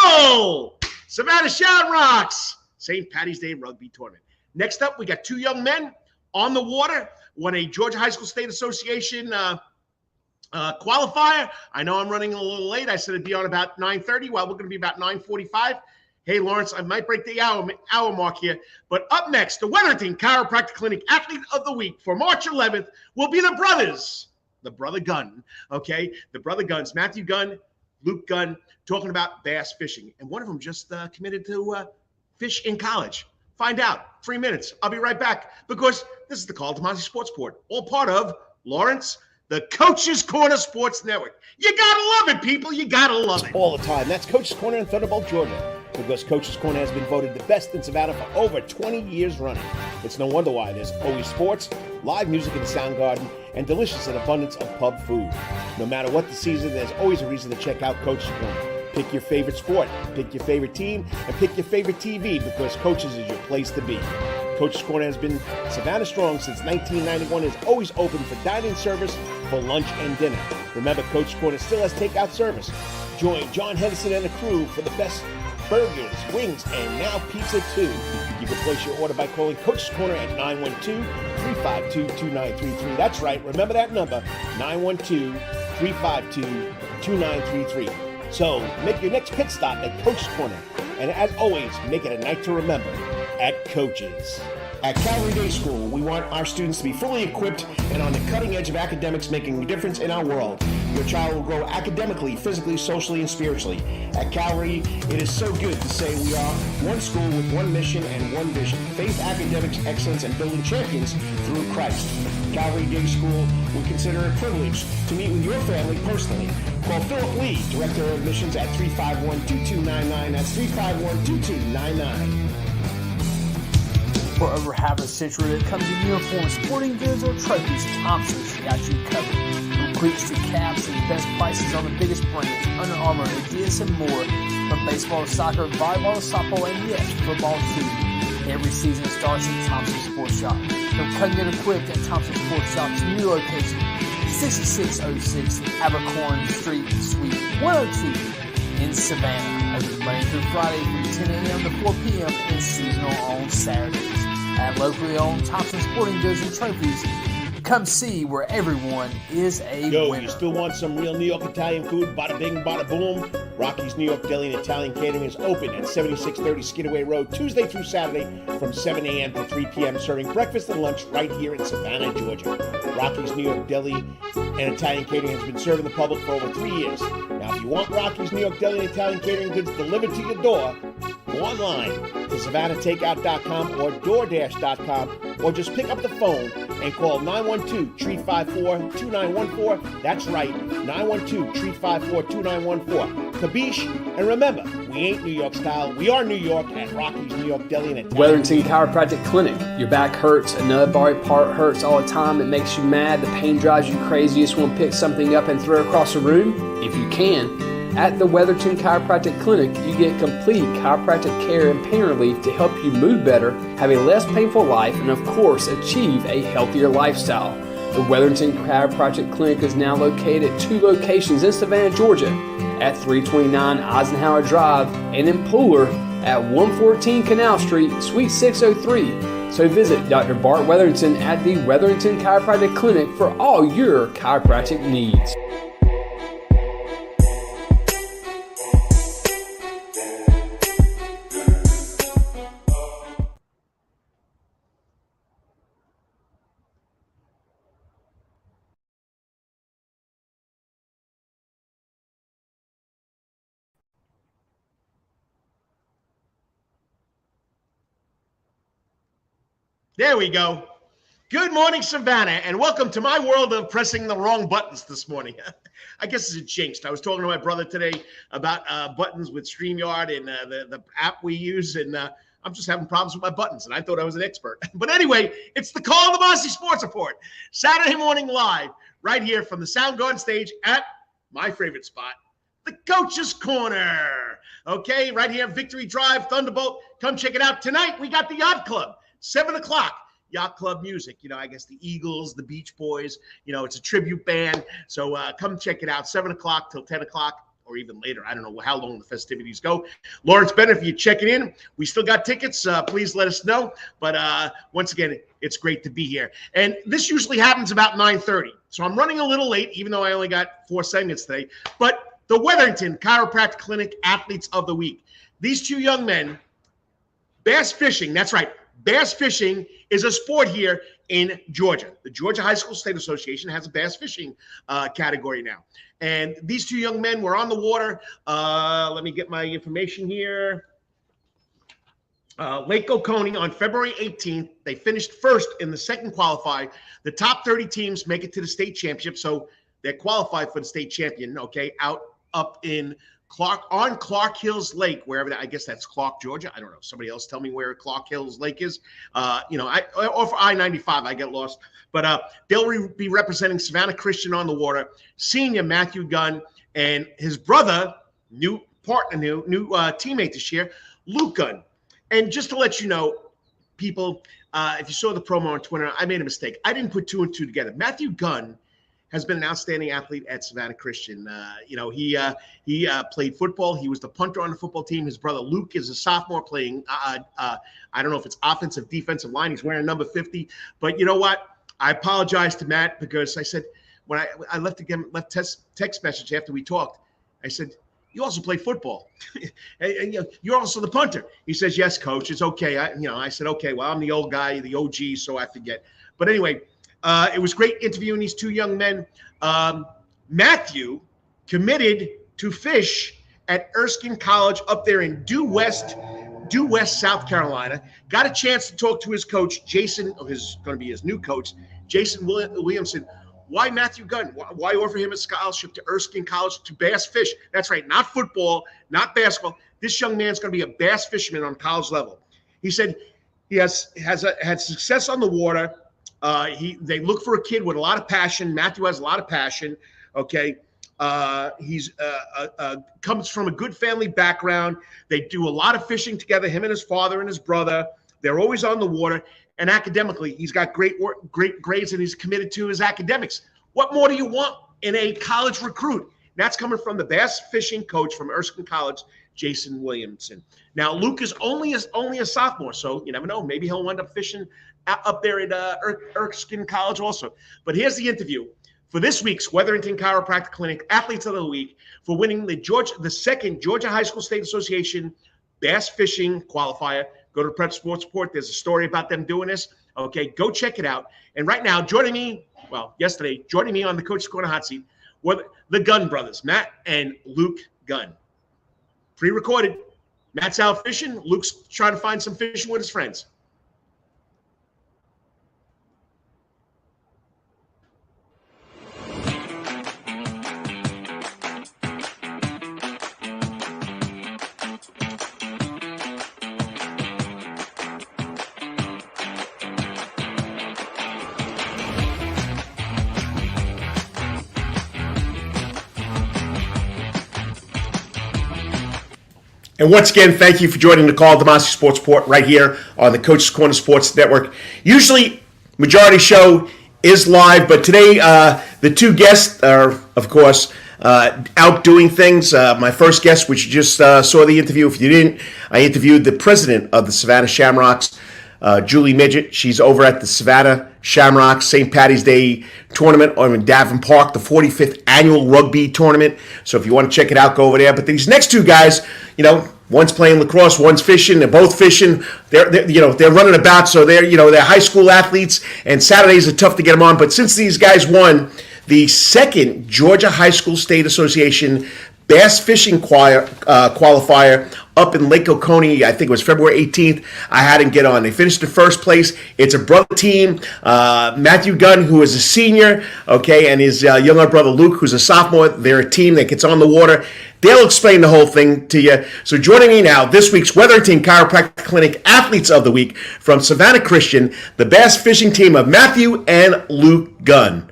Annual Savannah Shamrocks St. Patty's Day Rugby Tournament. Next up, we got 2 young men on the water, won a Georgia High School State Association qualifier. I know I'm running a little late. I said it'd be on about 9:30. Well, we're going to be about 9:45. Hey, Lawrence, I might break the hour mark here. But up next, the Wetherington Chiropractic Clinic Athlete of the Week for March 11th will be the brothers. The brother Gunn, okay? The brother Guns, Matthew Gunn, Luke Gunn, talking about bass fishing. And one of them just committed to fish in college. Find out. 3 minutes. I'll be right back because this is the Karl DeMasi Sports Report, all part of Lawrence, the Coach's Corner Sports Network. You got to love it, people. You got to love it. All the time. That's Coach's Corner in Thunderbolt, Georgia. Because Coach's Corner has been voted the best in Savannah for over 20 years running. It's no wonder why. There's always sports, live music in the Sound Garden, and delicious and abundance of pub food. No matter what the season, there's always a reason to check out Coach's Corner. Pick your favorite sport, pick your favorite team, and pick your favorite TV because Coach's is your place to be. Coach's Corner has been Savannah strong since 1991 and is always open for dine-in service for lunch and dinner. Remember, Coach's Corner still has takeout service. Join John Henderson and the crew for the best burgers, wings, and now pizza too. You can place your order by calling Coach's Corner at 912-352-2933. That's right, remember that number, 912-352-2933. So make your next pit stop at Coach's Corner. And as always, make it a night to remember at Coach's. At Calvary Day School, we want our students to be fully equipped and on the cutting edge of academics, making a difference in our world. Your child will grow academically, physically, socially, and spiritually. At Calvary, it is so good to say we are one school with one mission and one vision: faith, academics, excellence, and building champions through Christ. Calvary Day School will consider it a privilege to meet with your family personally. Call Philip Lee, Director of Admissions, at 351-2299. That's 351-2299. For over half a century, it comes in uniforms, sporting goods, or trophies, Thompson's got you covered. From cleats to caps and the best prices on the biggest brands, Under Armour, Adidas, and more. From baseball to soccer, volleyball to softball, and yes, football too. Every season starts at Thompson Sports Shop. From come get equipped at Thompson Sports Shop's new location, 6606 Abercorn Street, Suite 102 in Savannah. Open Monday through Friday from 10 a.m. to 4 p.m. and seasonal on Saturdays. At locally owned Thompson Sporting Goods and Trophies, come see where everyone is a winner. You still want some real New York Italian food? Bada bing, bada boom. Rocky's New York Deli and Italian Catering is open at 7630 Skidaway Road, Tuesday through Saturday from 7 a.m. to 3 p.m., serving breakfast and lunch right here in Savannah, Georgia. Rocky's New York Deli and Italian Catering has been serving the public for over 3 years. Now, if you want Rocky's New York Deli and Italian Catering goods delivered to your door, go online to SavannahTakeout.com or DoorDash.com, or just pick up the phone and call 912-354-2914. That's right, 912-354-2914. Kabish, and remember, we ain't New York style. We are New York at Rocky's New York Deli and Italian. Wetherington Chiropractic Clinic. Your back hurts, another body part hurts all the time. It makes you mad. The pain drives you crazy. You just want to pick something up and throw it across the room. If you can, at the Wetherington Chiropractic Clinic, you get complete chiropractic care and pain relief to help you move better, have a less painful life, and of course, achieve a healthier lifestyle. The Wetherington Chiropractic Clinic is now located at 2 locations in Savannah, Georgia, at 329 Eisenhower Drive and in Pooler at 114 Canal Street, Suite 603. So visit Dr. Bart Wetherington at the Wetherington Chiropractic Clinic for all your chiropractic needs. There we go. Good morning, Savannah, and welcome to my world of pressing the wrong buttons this morning. I guess it's jinxed. I was talking to my brother today about buttons with StreamYard and the app we use, and I'm just having problems with my buttons, and I thought I was an expert. But anyway, it's the Karl DeMasi Sports Report, Saturday morning live, right here from the Soundgarden stage at my favorite spot, the Coach's Corner. Okay, right here, Victory Drive, Thunderbolt. Come check it out. Tonight, we got the Yacht Club. 7 o'clock, Yacht Club music. You know, I guess the Eagles, the Beach Boys, you know, it's a tribute band. So come check it out, 7 o'clock till 10 o'clock or even later. I don't know how long the festivities go. Lawrence Bennett, if you're checking in, we still got tickets. Please let us know. But once again, it's great to be here. And this usually happens about 9:30. So I'm running a little late, even though I only got 4 segments today. But the Wetherington Chiropractic Clinic Athletes of the Week. These 2 young men, bass fishing, that's right. Bass fishing is a sport here in Georgia. The Georgia High School State Association has a bass fishing category now. And these 2 young men were on the water. Let me get my information here. Lake Oconee on February 18th. They finished first in the second qualifier. The top 30 teams make it to the state championship. So they're qualified for the state champion, okay, up in Clark Hills Lake, wherever that, I guess that's Clark, Georgia. I don't know. Somebody else tell me where Clark Hills Lake is. Or for I-95, I get lost. But they'll be representing Savannah Christian on the water. Senior Matthew Gunn and his brother, new teammate this year, Luke Gunn. And just to let you know, people, if you saw the promo on Twitter, I made a mistake. I didn't put 2 and 2 together. Matthew Gunn has been an outstanding athlete at Savannah Christian. He played football. He was the punter on the football team. His brother Luke is a sophomore playing, I don't know if it's offensive, defensive line. He's wearing number 50. But you know what? I apologize to Matt because I said, when I left text message after we talked, I said, you also play football. You're also the punter. He says, yes, coach, it's okay. I said, okay, well, I'm the old guy, the OG, so I forget. But anyway, it was great interviewing these 2 young men. Matthew committed to fish at Erskine College up there in Due West, South Carolina. Got a chance to talk to his coach, Jason, going to be his new coach, Jason Williamson. Why Matthew Gunn? Why offer him a scholarship to Erskine College to bass fish? That's right, not football, not basketball. This young man's going to be a bass fisherman on college level. He said he had success on the water. They look for a kid with a lot of passion. Matthew has a lot of passion. Okay, he's comes from a good family background. They do a lot of fishing together. Him and his father and his brother. They're always on the water. And academically, he's got great grades, and he's committed to his academics. What more do you want in a college recruit? And that's coming from the bass fishing coach from Erskine College, Jason Williamson. Now, Luke is only a sophomore, so you never know. Maybe he'll end up fishing up there at Erskine College also. But here's the interview for this week's Wetherington Chiropractic Clinic Athletes of the Week for winning the second Georgia High School State Association Bass Fishing Qualifier. Go to Plentiful Sports Report. There's a story about them doing this. Okay, go check it out. And right now, joining me on the Coach's Corner hot seat were the Gunn brothers, Matt and Luke Gunn. Pre-recorded. Matt's out fishing. Luke's trying to find some fishing with his friends. And once again, thank you for joining the Karl DeMasi Sports Report right here on the Coach's Corner Sports Network. Usually, majority show is live, but today the 2 guests are, of course, out doing things. My first guest, which you just saw the interview, if you didn't, I interviewed the president of the Savannah Shamrocks, Julie Midgett. She's over at the Savannah Shamrocks St. Patty's Day Tournament in Davin Park, the 45th Annual Rugby Tournament. So if you want to check it out, go over there. But these next 2 guys, one's playing lacrosse, one's fishing. They're both fishing. They're running about, so they're high school athletes. And Saturdays are tough to get them on. But since these guys won the second Georgia High School State Association Bass Fishing Qualifier up in Lake Oconee, I think it was February 18th, I had him get on. They finished in first place. It's a brother team. Matthew Gunn, who is a senior, okay, and his younger brother Luke, who's a sophomore. They're a team that gets on the water. They'll explain the whole thing to you. So joining me now, this week's Wetherington Chiropractic Clinic Athletes of the Week from Savannah Christian, the bass fishing team of Matthew and Luke Gunn.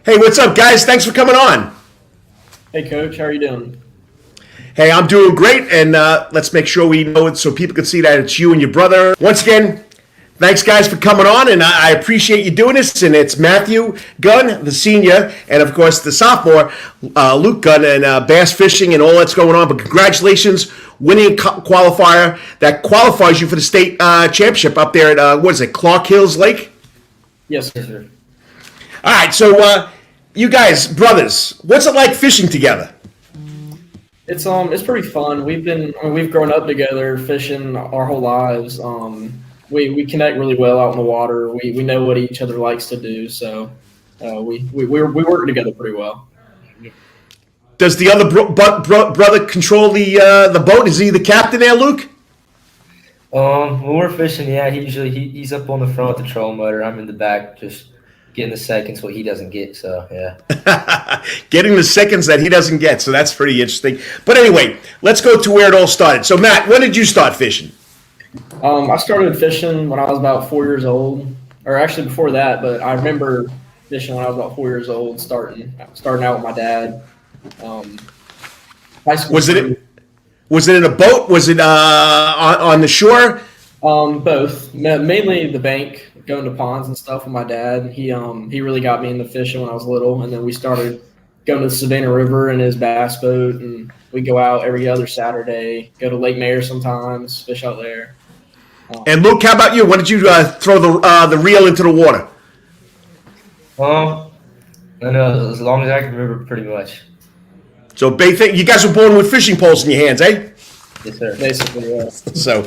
Hey, what's up, guys? Thanks for coming on. Hey, Coach. How are you doing? Hey, I'm doing great, and let's make sure we know it so people can see that it's you and your brother. Once again, thanks, guys, for coming on, and I appreciate you doing this. And it's Matthew Gunn, the senior, and, of course, the sophomore, Luke Gunn, and bass fishing and all that's going on. But congratulations, winning a qualifier that qualifies you for the state championship up there at, Clark Hills Lake? Yes, sir. All right, so you guys, brothers, what's it like fishing together? It's pretty fun. We've grown up together fishing our whole lives. We connect really well out in the water. We know what each other likes to do, so we work together pretty well. Does the other brother control the boat? Is he the captain there, Luke? When we're fishing, yeah, he's up on the front with the trolling motor. I'm in the back, just getting the seconds what he doesn't get. So yeah, getting the seconds that he doesn't get. So that's pretty interesting. But anyway, let's go to where it all started. So Matt, when did you start fishing? I started fishing when I was about 4 years old, or actually before that. But I remember fishing when I was about 4 years old, starting out with my dad. High school. Was it in a boat? Was it on the shore? Both. Mainly the bank, going to ponds and stuff with my dad. He really got me into fishing when I was little, and then we started going to the Savannah River in his bass boat, and we go out every other Saturday, go to Lake Mayer sometimes, fish out there. And Luke, how about you? When did you throw the reel into the water? I know, as long as I can remember, pretty much. So you guys were born with fishing poles in your hands, eh? Yes, sir. Basically, yeah. So,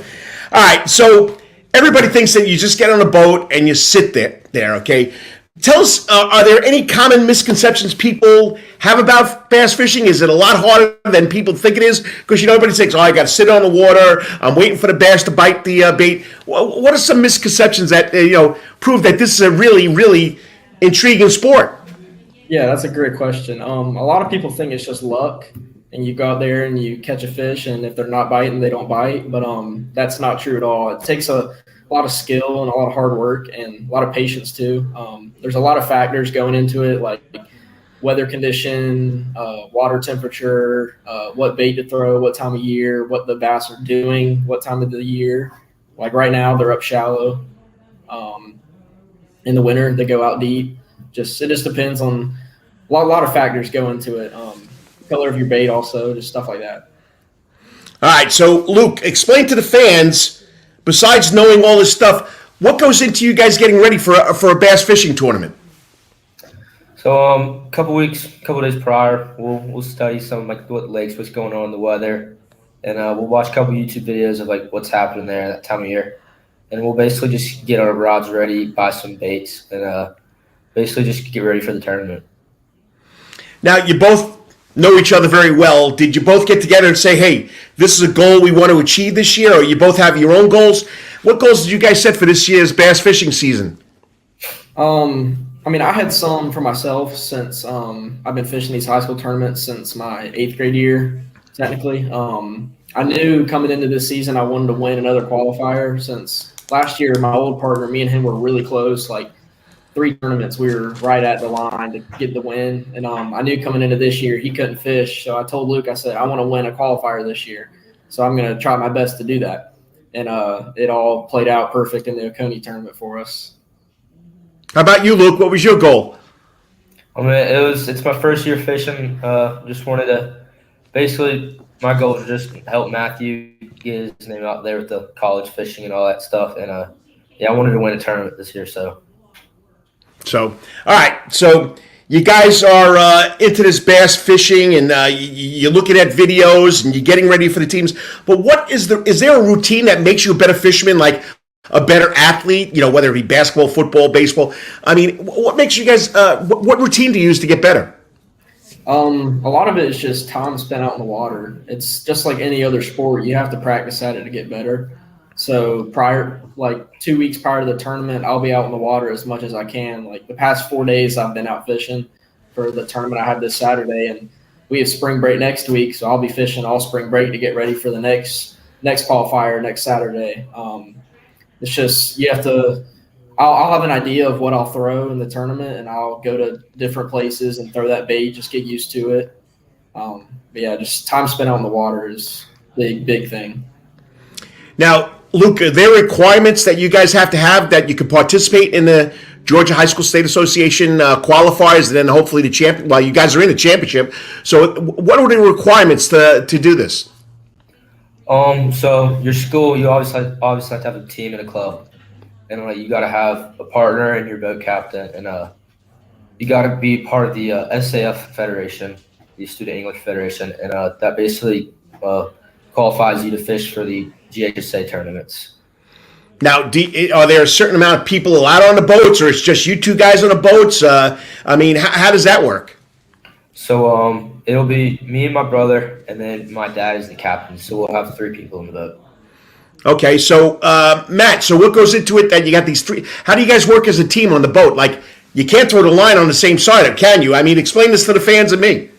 all right. So everybody thinks that you just get on a boat and you sit there. Okay. Tell us, are there any common misconceptions people have about bass fishing? Is it a lot harder than people think it is? Because everybody thinks, I got to sit on the water. I'm waiting for the bass to bite the bait. What are some misconceptions that prove that this is a really, really intriguing sport? Yeah, that's a great question. A lot of people think it's just luck, and you go out there and you catch a fish, and if they're not biting, they don't bite. But that's not true at all. It takes a lot of skill and a lot of hard work and a lot of patience too. There's a lot of factors going into it, like weather condition, water temperature, what bait to throw, what time of year, what the bass are doing, what time of the year. Like right now, they're up shallow. In the winter, they go out deep. It just depends on a lot of factors go into it. Color of your bait also, just stuff like that. All right, so Luke, explain to the fans, besides knowing all this stuff, what goes into you guys getting ready for a bass fishing tournament? So a couple days prior, we'll study some like what lakes, what's going on in the weather, and we'll watch a couple YouTube videos of like what's happening there that time of year, and we'll basically just get our rods ready, buy some baits, and basically just get ready for the tournament. Now, you both know each other very well. Did you both get together and say, hey, this is a goal we want to achieve this year, or you both have your own goals? What goals did you guys set for this year's bass fishing season? I had some for myself since I've been fishing these high school tournaments since my 8th grade year, technically. I knew coming into this season I wanted to win another qualifier since last year my old partner, me and him were really close, like 3 tournaments, we were right at the line to get the win. And I knew coming into this year he couldn't fish. So I told Luke, I said, I want to win a qualifier this year. So I'm going to try my best to do that. And it all played out perfect in the Oconee tournament for us. How about you, Luke? What was your goal? It's my first year fishing. Just wanted to basically my goal was just help Matthew get his name out there with the college fishing and all that stuff. And I wanted to win a tournament this year. So all right. So you guys are into this bass fishing, and you're looking at videos, and you're getting ready for the teams. But is there a routine that makes you a better fisherman, like a better athlete? Whether it be basketball, football, baseball. I mean, what makes you guys? What routine do you use to get better? A lot of it is just time spent out in the water. It's just like any other sport. You have to practice at it to get better. So 2 weeks prior to the tournament, I'll be out in the water as much as I can. Like the past 4 days, I've been out fishing for the tournament I have this Saturday, and we have spring break next week. So I'll be fishing all spring break to get ready for the next qualifier next Saturday. It's just you have to. I'll have an idea of what I'll throw in the tournament, and I'll go to different places and throw that bait. Just get used to it. But yeah, just time spent out in the water is the big thing. Now, Luke, are there requirements that you guys have to have that you can participate in the Georgia High School State Association qualifiers, and then hopefully the champion? Well, you guys are in the championship. So, what are the requirements to do this? So your school, you obviously have to have a team and a club, and you got to have a partner and your boat captain, and you got to be part of the SAF Federation, the Student English Federation, and that basically qualifies you to fish for the GHSA tournaments. Now, are there a certain amount of people allowed on the boats, or it's just you two guys on the boats? How does that work? So it'll be me and my brother, and then my dad is the captain. So we'll have 3 people in the boat. Okay, so Matt, so what goes into it that you got these 3? How do you guys work as a team on the boat? Like, you can't throw the line on the same side, can you? I mean, explain this to the fans and me.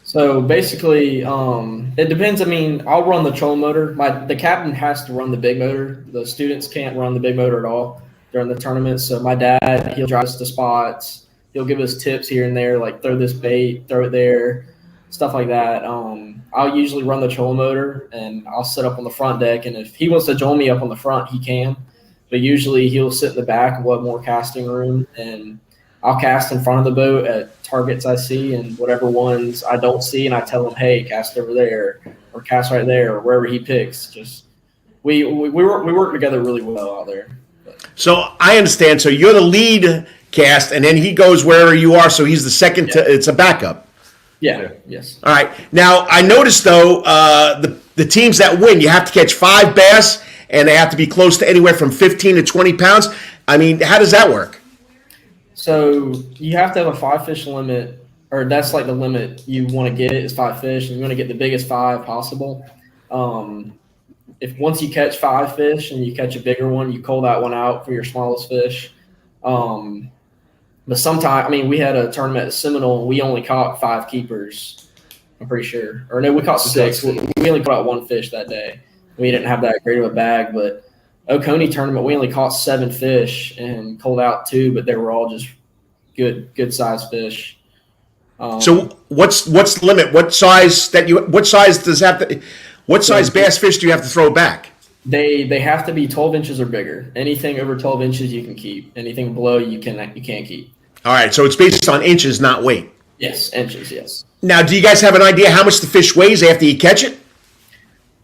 So basically, it depends. I mean, I'll run the trolling motor. The captain has to run the big motor. The students can't run the big motor at all during the tournament. So my dad, he'll drive us to spots. He'll give us tips here and there, like throw this bait, throw it there, stuff like that. I'll usually run the trolling motor, and I'll sit up on the front deck. And if he wants to join me up on the front, he can. But usually he'll sit in the back and we'll have more casting room, and I'll cast in front of the boat at targets I see, and whatever ones I don't see, and I tell him, hey, cast over there or cast right there or wherever he picks. Just we work together really well out there. So I understand. So you're the lead cast, and then he goes wherever you are, so he's the second. It's a backup. Yeah. Yes. All right. Now, I noticed, though, the teams that win, you have to catch 5 bass, and they have to be close to anywhere from 15 to 20 pounds. I mean, how does that work? So you have to have a 5 fish limit, or that's like the limit you want to get is 5 fish, and you want to get the biggest 5 possible. If once you catch 5 fish and you catch a bigger one, you call that one out for your smallest fish. But sometimes, I mean, we had a tournament at Seminole, and we only caught 5 keepers, I'm pretty sure. Or no, we caught 6. We only caught out 1 fish that day. We didn't have that great of a bag, but Oconee tournament, we only caught 7 fish and called out 2, but they were all just good sized fish. So what's the limit? What size bass fish do you have to throw back? They have to be 12 inches or bigger. Anything over 12 inches you can keep. Anything below you can't keep. All right, so it's based on inches, not weight. Yes, inches, yes. Now, do you guys have an idea how much the fish weighs after you catch it?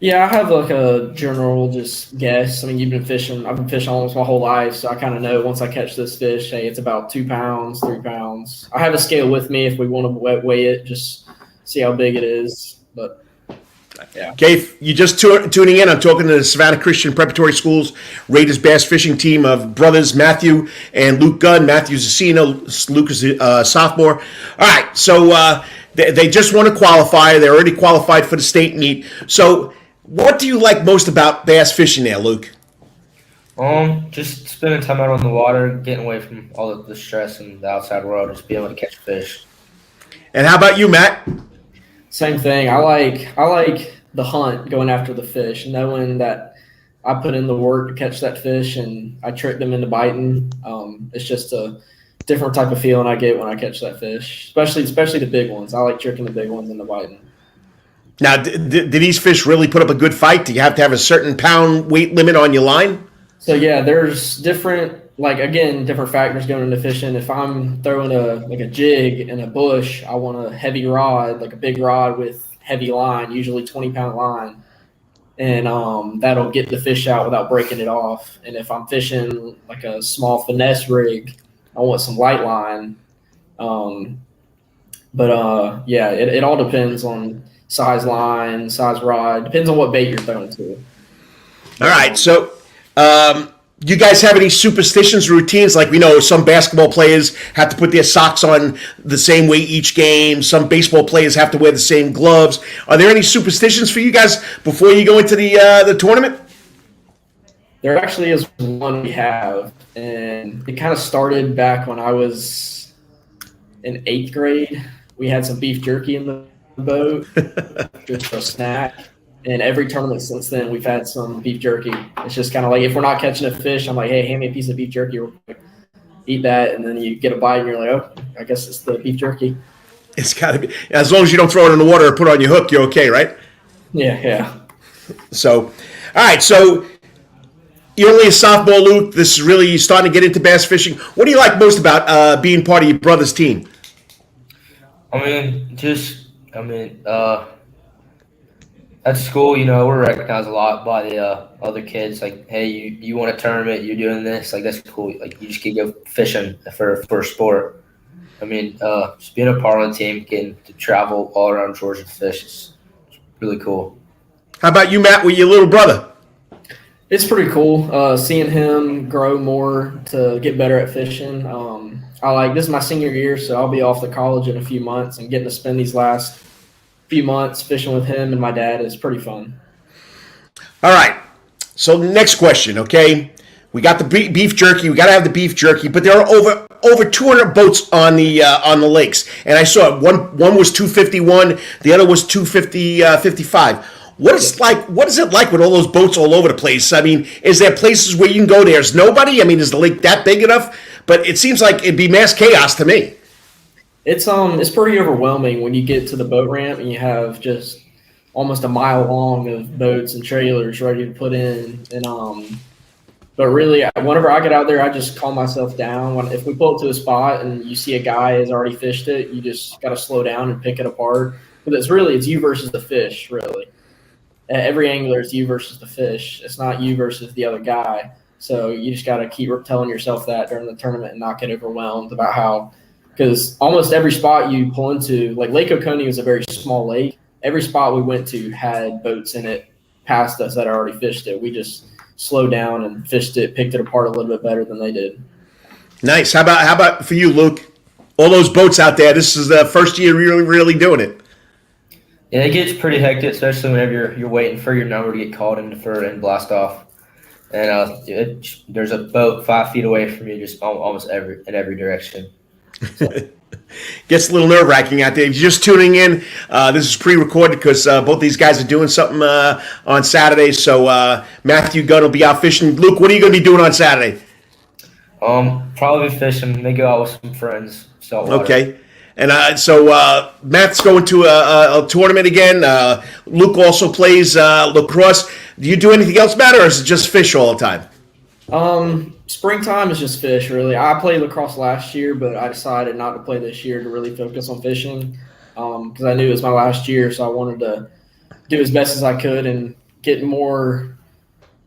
Yeah, I have like a general just guess. I mean, I've been fishing almost my whole life, so I kind of know once I catch this fish, hey, it's about 2 pounds, 3 pounds. I have a scale with me if we want to weigh it, just see how big it is. But yeah. Okay, if you're just tuning in, I'm talking to the Savannah Christian Preparatory School's Raiders Bass Fishing Team of brothers Matthew and Luke Gunn. Matthew's a senior, Luke is a sophomore. All right, so they just won a qualifier. They're already qualified for the state meet. So what do you like most about bass fishing there, Luke? Just spending time out on the water, getting away from all of the stress in the outside world, just being able to catch fish. And how about you, Matt? Same thing. I like the hunt, going after the fish, knowing that I put in the work to catch that fish and I trick them into biting. It's just a different type of feeling I get when I catch that fish, especially the big ones. I like tricking the big ones into biting. Now, do these fish really put up a good fight? Do you have to have a certain pound weight limit on your line? So yeah, there's different factors going into fishing. If I'm throwing a jig in a bush, I want a heavy rod, like a big rod with heavy line, usually 20-pound line, and that'll get the fish out without breaking it off. And if I'm fishing like a small finesse rig, I want some light line. It all depends on size line, size rod, depends on what bait you're throwing to. All right, so you guys have any superstitions, routines? Like we know some basketball players have to put their socks on the same way each game. Some baseball players have to wear the same gloves. Are there any superstitions for you guys before you go into the tournament? There actually is one we have, and it kind of started back when I was in 8th grade. We had some beef jerky in the boat just for a snack, and every tournament since then we've had some beef jerky. It's just kind of like if we're not catching a fish, I'm like, hey, hand me a piece of beef jerky real quick. Eat that, and then you get a bite and you're like, oh, I guess it's the beef jerky. It's got to be, as long as you don't throw it in the water or put it on your hook, you're okay, right? Yeah. So, all right, so you're only a sophomore, Luke. This is really starting to get into bass fishing. What do you like most about being part of your brother's team? At school, we're recognized a lot by the other kids. Like, hey, you won a tournament, you're doing this. Like, that's cool. Like, you just can go fishing for a sport. Just being a part of the team, getting to travel all around Georgia to fish is really cool. How about you, Matt, with your little brother? It's pretty cool seeing him grow more to get better at fishing. This is my senior year, so I'll be off to college in a few months, and getting to spend these last few months fishing with him and my dad is pretty fun. All right. So next question, okay? We got the beef jerky. We got to have the beef jerky, but there are over 200 boats on the lakes, and I saw one was 251, the other was 55. What is it like with all those boats all over the place? I mean, is there places where you can go? There's nobody. I mean, is the lake that big enough? But it seems like it'd be mass chaos to me. It's pretty overwhelming when you get to the boat ramp and you have just almost a mile long of boats and trailers ready to put in. And but really, whenever I get out there, I just calm myself down. If we pull up to a spot and you see a guy has already fished it, you just got to slow down and pick it apart. But it's you versus the fish, really. Every angler is you versus the fish. It's not you versus the other guy. So you just got to keep telling yourself that during the tournament and not get overwhelmed about how – because almost every spot you pull into – like Lake Oconee was a very small lake. Every spot we went to had boats in it past us that already fished it. We just slowed down and fished it, picked it apart a little bit better than they did. Nice. How about for you, Luke? All those boats out there, this is the first year really doing it. Yeah, it gets pretty hectic, especially whenever you're waiting for your number to get called in for and blast off. And there's a boat 5 feet away from you, just almost in every direction. So. Gets a little nerve-wracking out there. If you're just tuning in, this is pre-recorded because both these guys are doing something on Saturday. So Matthew Gunn will be out fishing. Luke, what are you going to be doing on Saturday? Probably fishing. Maybe go out with some friends. Saltwater. Okay. And so Matt's going to a tournament again. Luke also plays lacrosse. Do you do anything else, Matt, or is it just fish all the time? Springtime is just fish, really. I played lacrosse last year, but I decided not to play this year to really focus on fishing because I knew it was my last year, so I wanted to do as best as I could and get more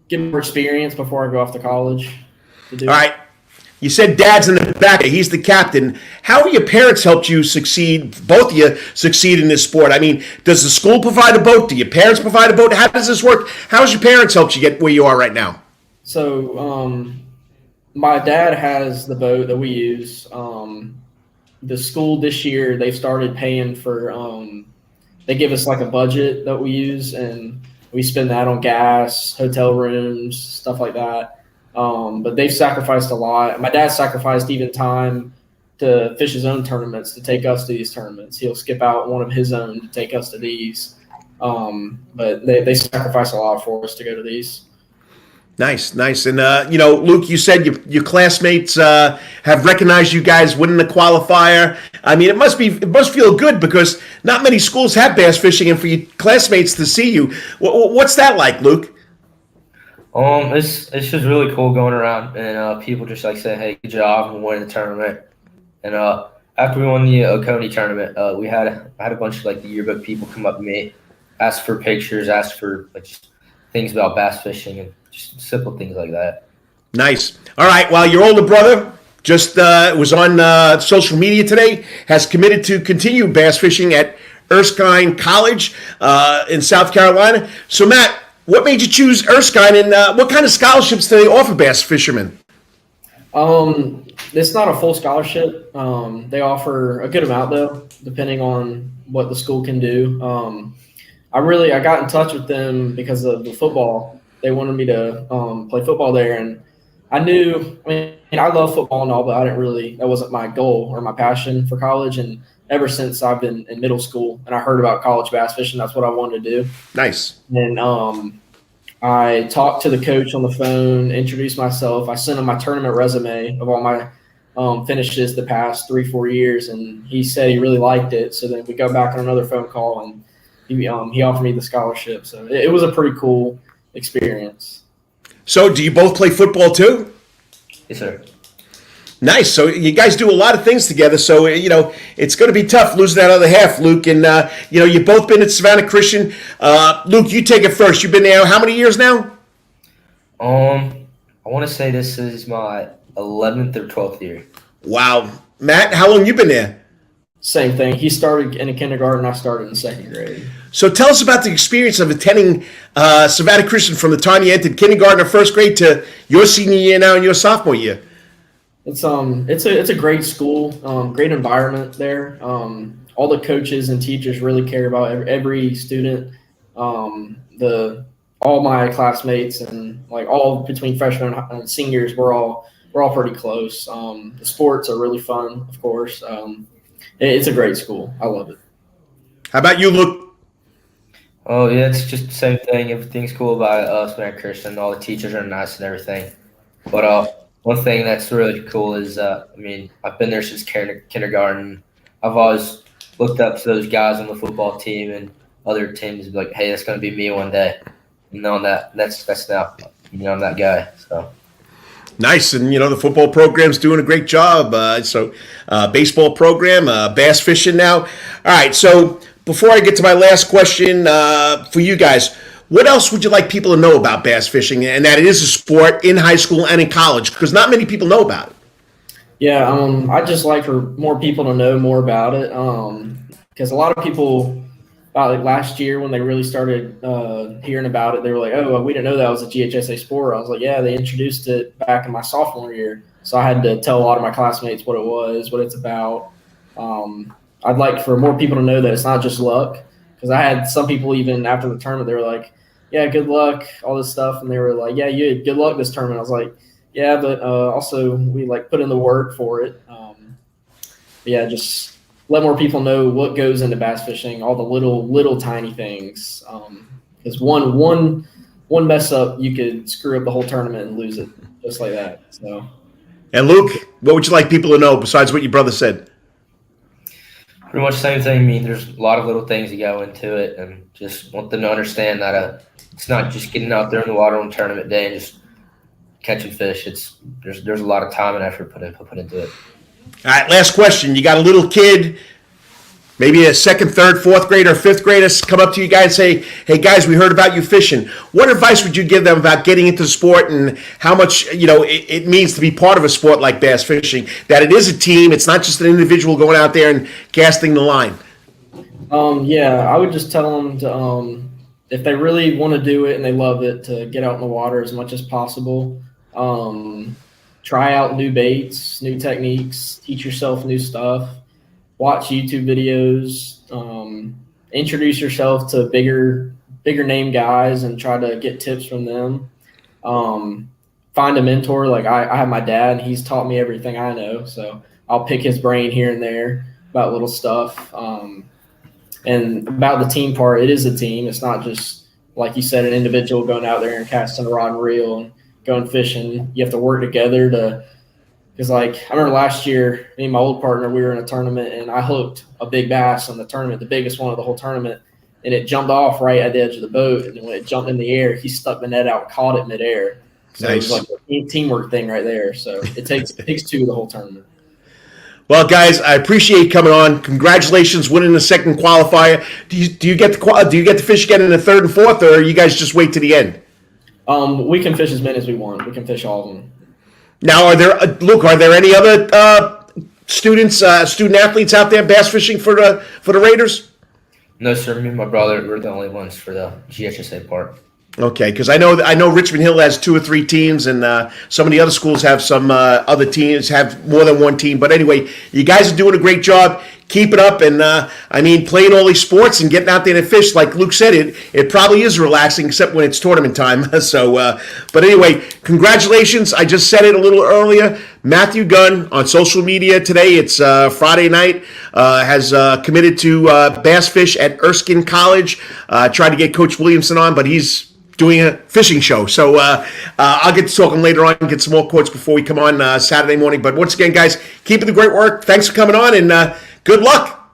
experience before I go off to college. All right. You said Dad's in the back. He's the captain. How have your parents helped you succeed, both of you succeed in this sport? I mean, does the school provide a boat? Do your parents provide a boat? How does this work? How has your parents helped you get where you are right now? So my dad has the boat that we use. The school this year, they've started paying for they give us like a budget that we use, and we spend that on gas, hotel rooms, stuff like that. But they've sacrificed a lot. My dad sacrificed even time to fish his own tournaments to take us to these tournaments. He'll skip out one of his own to take us to these. But they sacrifice a lot for us to go to these. Nice. And, Luke, you said your classmates have recognized you guys winning the qualifier. I mean, it must feel good because not many schools have bass fishing, and for your classmates to see you, what's that like, Luke? It's just really cool going around and people just like saying, "Hey, good job on winning the tournament." And after we won the Oconee tournament, I had a bunch of like the yearbook people come up to me, ask for pictures, ask for like just things about bass fishing and just simple things like that. Nice. All right. Well, your older brother just was on social media today, has committed to continue bass fishing at Erskine College in South Carolina. So, Matt, what made you choose Erskine, and what kind of scholarships do they offer bass fishermen? It's not a full scholarship. They offer a good amount, though, depending on what the school can do. I got in touch with them because of the football. They wanted me to play football there, and I love football and all, but that wasn't my goal or my passion for college. And ever since I've been in middle school and I heard about college bass fishing, that's what I wanted to do. Nice. And I talked to the coach on the phone, introduced myself. I sent him my tournament resume of all my finishes the past 3-4 years, and he said he really liked it. So then we go back on another phone call, and he offered me the scholarship. So it was a pretty cool experience. So do you both play football too? Yes, sir. Nice. So you guys do a lot of things together. So, it's going to be tough losing that other half, Luke. And, you've both been at Savannah Christian. Luke, you take it first. You've been there how many years now? I want to say this is my 11th or 12th year. Wow. Matt, how long you been there? Same thing. He started in kindergarten. I started in 2nd grade. So tell us about the experience of attending Savannah Christian from the time you entered kindergarten or 1st grade to your senior year now and your sophomore year. It's a great school, great environment there. All the coaches and teachers really care about every student. All my classmates and like all between freshmen and seniors, we're all we're all pretty close. The sports are really fun, of course. It's a great school. I love it. How about you, Luke? Oh, yeah, it's just the same thing. Everything's cool about us, man, Christian. All the teachers are nice and everything. But one thing that's really cool is, I've been there since kindergarten. I've always looked up to those guys on the football team and other teams, like, hey, that's going to be me one day. And knowing that's now, I'm that guy. So Nice. And, the football program's doing a great job. Baseball program, bass fishing now. All right, so before I get to my last question for you guys, what else would you like people to know about bass fishing and that it is a sport in high school and in college? Because not many people know about it. Yeah, I'd just like for more people to know more about it because a lot of people about last year when they really started hearing about it, they were like, oh, we didn't know that was a GHSA sport. I was like, yeah, they introduced it back in my sophomore year. So I had to tell a lot of my classmates what it was, what it's about. I'd like for more people to know that it's not just luck, because I had some people even after the tournament, they were like, yeah, good luck, all this stuff. And they were like, yeah, you had good luck this tournament. I was like, yeah, but also we put in the work for it. Just let more people know what goes into bass fishing, all the little tiny things. Because one mess up, you could screw up the whole tournament and lose it just like that. So. And Luke, what would you like people to know besides what your brother said? pretty much the same thing. There's a lot of little things that go into it, and just want them to understand that it's not just getting out there in the water on tournament day and just catching fish. There's a lot of time and effort put into it. All right, last question. You got a little kid, maybe a second, third, fourth grader, fifth grader, come up to you guys and say, hey, guys, we heard about you fishing. What advice would you give them about getting into the sport and how much it means to be part of a sport like bass fishing, that it is a team, it's not just an individual going out there and casting the line? I would just tell them to, if they really want to do it and they love it, to get out in the water as much as possible. Try out new baits, new techniques, teach yourself new stuff. Watch YouTube videos, introduce yourself to bigger name guys and try to get tips from them. Find a mentor. Like I have my dad, and he's taught me everything I know. So I'll pick his brain here and there about little stuff. And about the team part, it is a team. It's not just, like you said, an individual going out there and casting a rod and reel and going fishing. You have to work together because, I remember last year, me and my old partner, we were in a tournament, and I hooked a big bass on the tournament, the biggest one of the whole tournament, and it jumped off right at the edge of the boat. And then when it jumped in the air, he stuck the net out and caught it midair. So nice. It was like a teamwork thing right there. So it takes two the whole tournament. Well, guys, I appreciate you coming on. Congratulations, winning the second qualifier. Do you get to fish again in the third and fourth, or you guys just wait to the end? We can fish as many as we want. We can fish all of them. Now, are there any other student athletes out there bass fishing for the Raiders? No, sir. Me and my brother, we're the only ones for the GHSA part. Okay, because I know Richmond Hill has 2 or 3 teams, and some of the other schools have some other teams, have more than one team. But anyway, you guys are doing a great job. Keep it up, and playing all these sports and getting out there to fish, like Luke said, it probably is relaxing, except when it's tournament time. But anyway, congratulations. I just said it a little earlier. Matthew Gunn on social media today, it's Friday night, has committed to bass fish at Erskine College. Tried to get Coach Williamson on, but he's doing a fishing show. So I'll get to talk him later on and get some more quotes before we come on Saturday morning. But once again, guys, keep up the great work. Thanks for coming on, and good luck.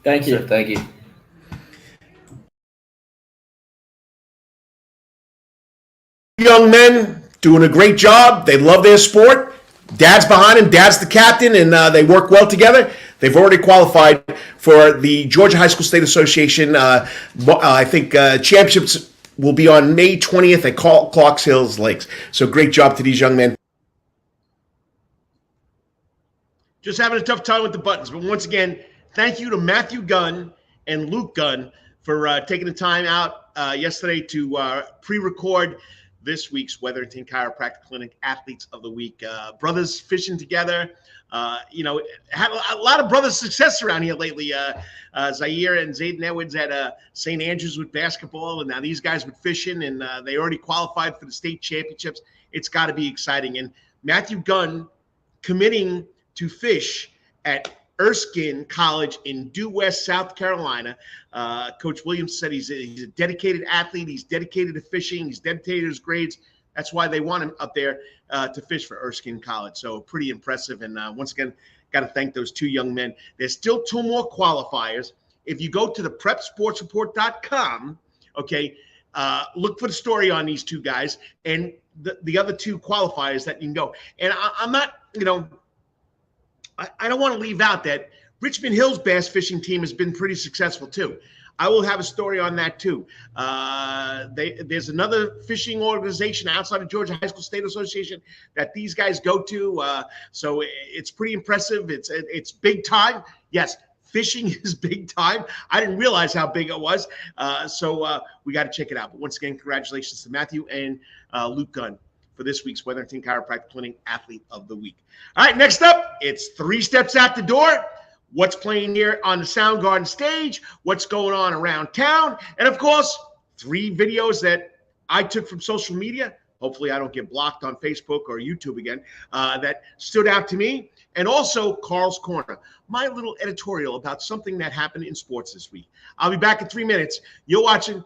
Thank you. Sure, thank you. Young men doing a great job. They love their sport. Dad's behind him. Dad's the captain, and they work well together. They've already qualified for the Georgia High School State Association. I think championships will be on May 20th at Clarks Hills Lakes. So great job to these young men. Just having a tough time with the buttons. But once again, thank you to Matthew Gunn and Luke Gunn for taking the time out yesterday to pre-record this week's Wetherington Chiropractic Clinic Athletes of the Week. Brothers fishing together. Had a lot of brothers' success around here lately. Zaire and Zayden Edwards at St. Andrews with basketball, and now these guys with fishing, and they already qualified for the state championships. It's got to be exciting. And Matthew Gunn committing to fish at Erskine College in Due West, South Carolina. Coach Williams said he's a dedicated athlete. He's dedicated to fishing. He's dedicated to his grades. That's why they want him up there to fish for Erskine College. So pretty impressive. And once again, got to thank those two young men. There's still 2 more qualifiers. If you go to the prepsportsreport.com, okay, look for the story on these 2 guys and the other 2 qualifiers that you can go. And I'm not, I don't want to leave out that Richmond Hill's bass fishing team has been pretty successful too. I will have a story on that too. There's another fishing organization outside of Georgia High School State Association that these guys go to. So it's pretty impressive. It's big time. Yes, fishing is big time. I didn't realize how big it was. So we got to check it out. But once again, congratulations to Matthew and Luke Gunn for this week's Wetherington Chiropractic Clinic Athlete of the Week. All right, next up, it's 3 steps out the door. What's playing here on the Soundgarden stage, what's going on around town, and of course, 3 videos that I took from social media. Hopefully I don't get blocked on Facebook or YouTube again, that stood out to me. And also Karl's Corner, my little editorial about something that happened in sports this week. I'll be back in 3 minutes. You're watching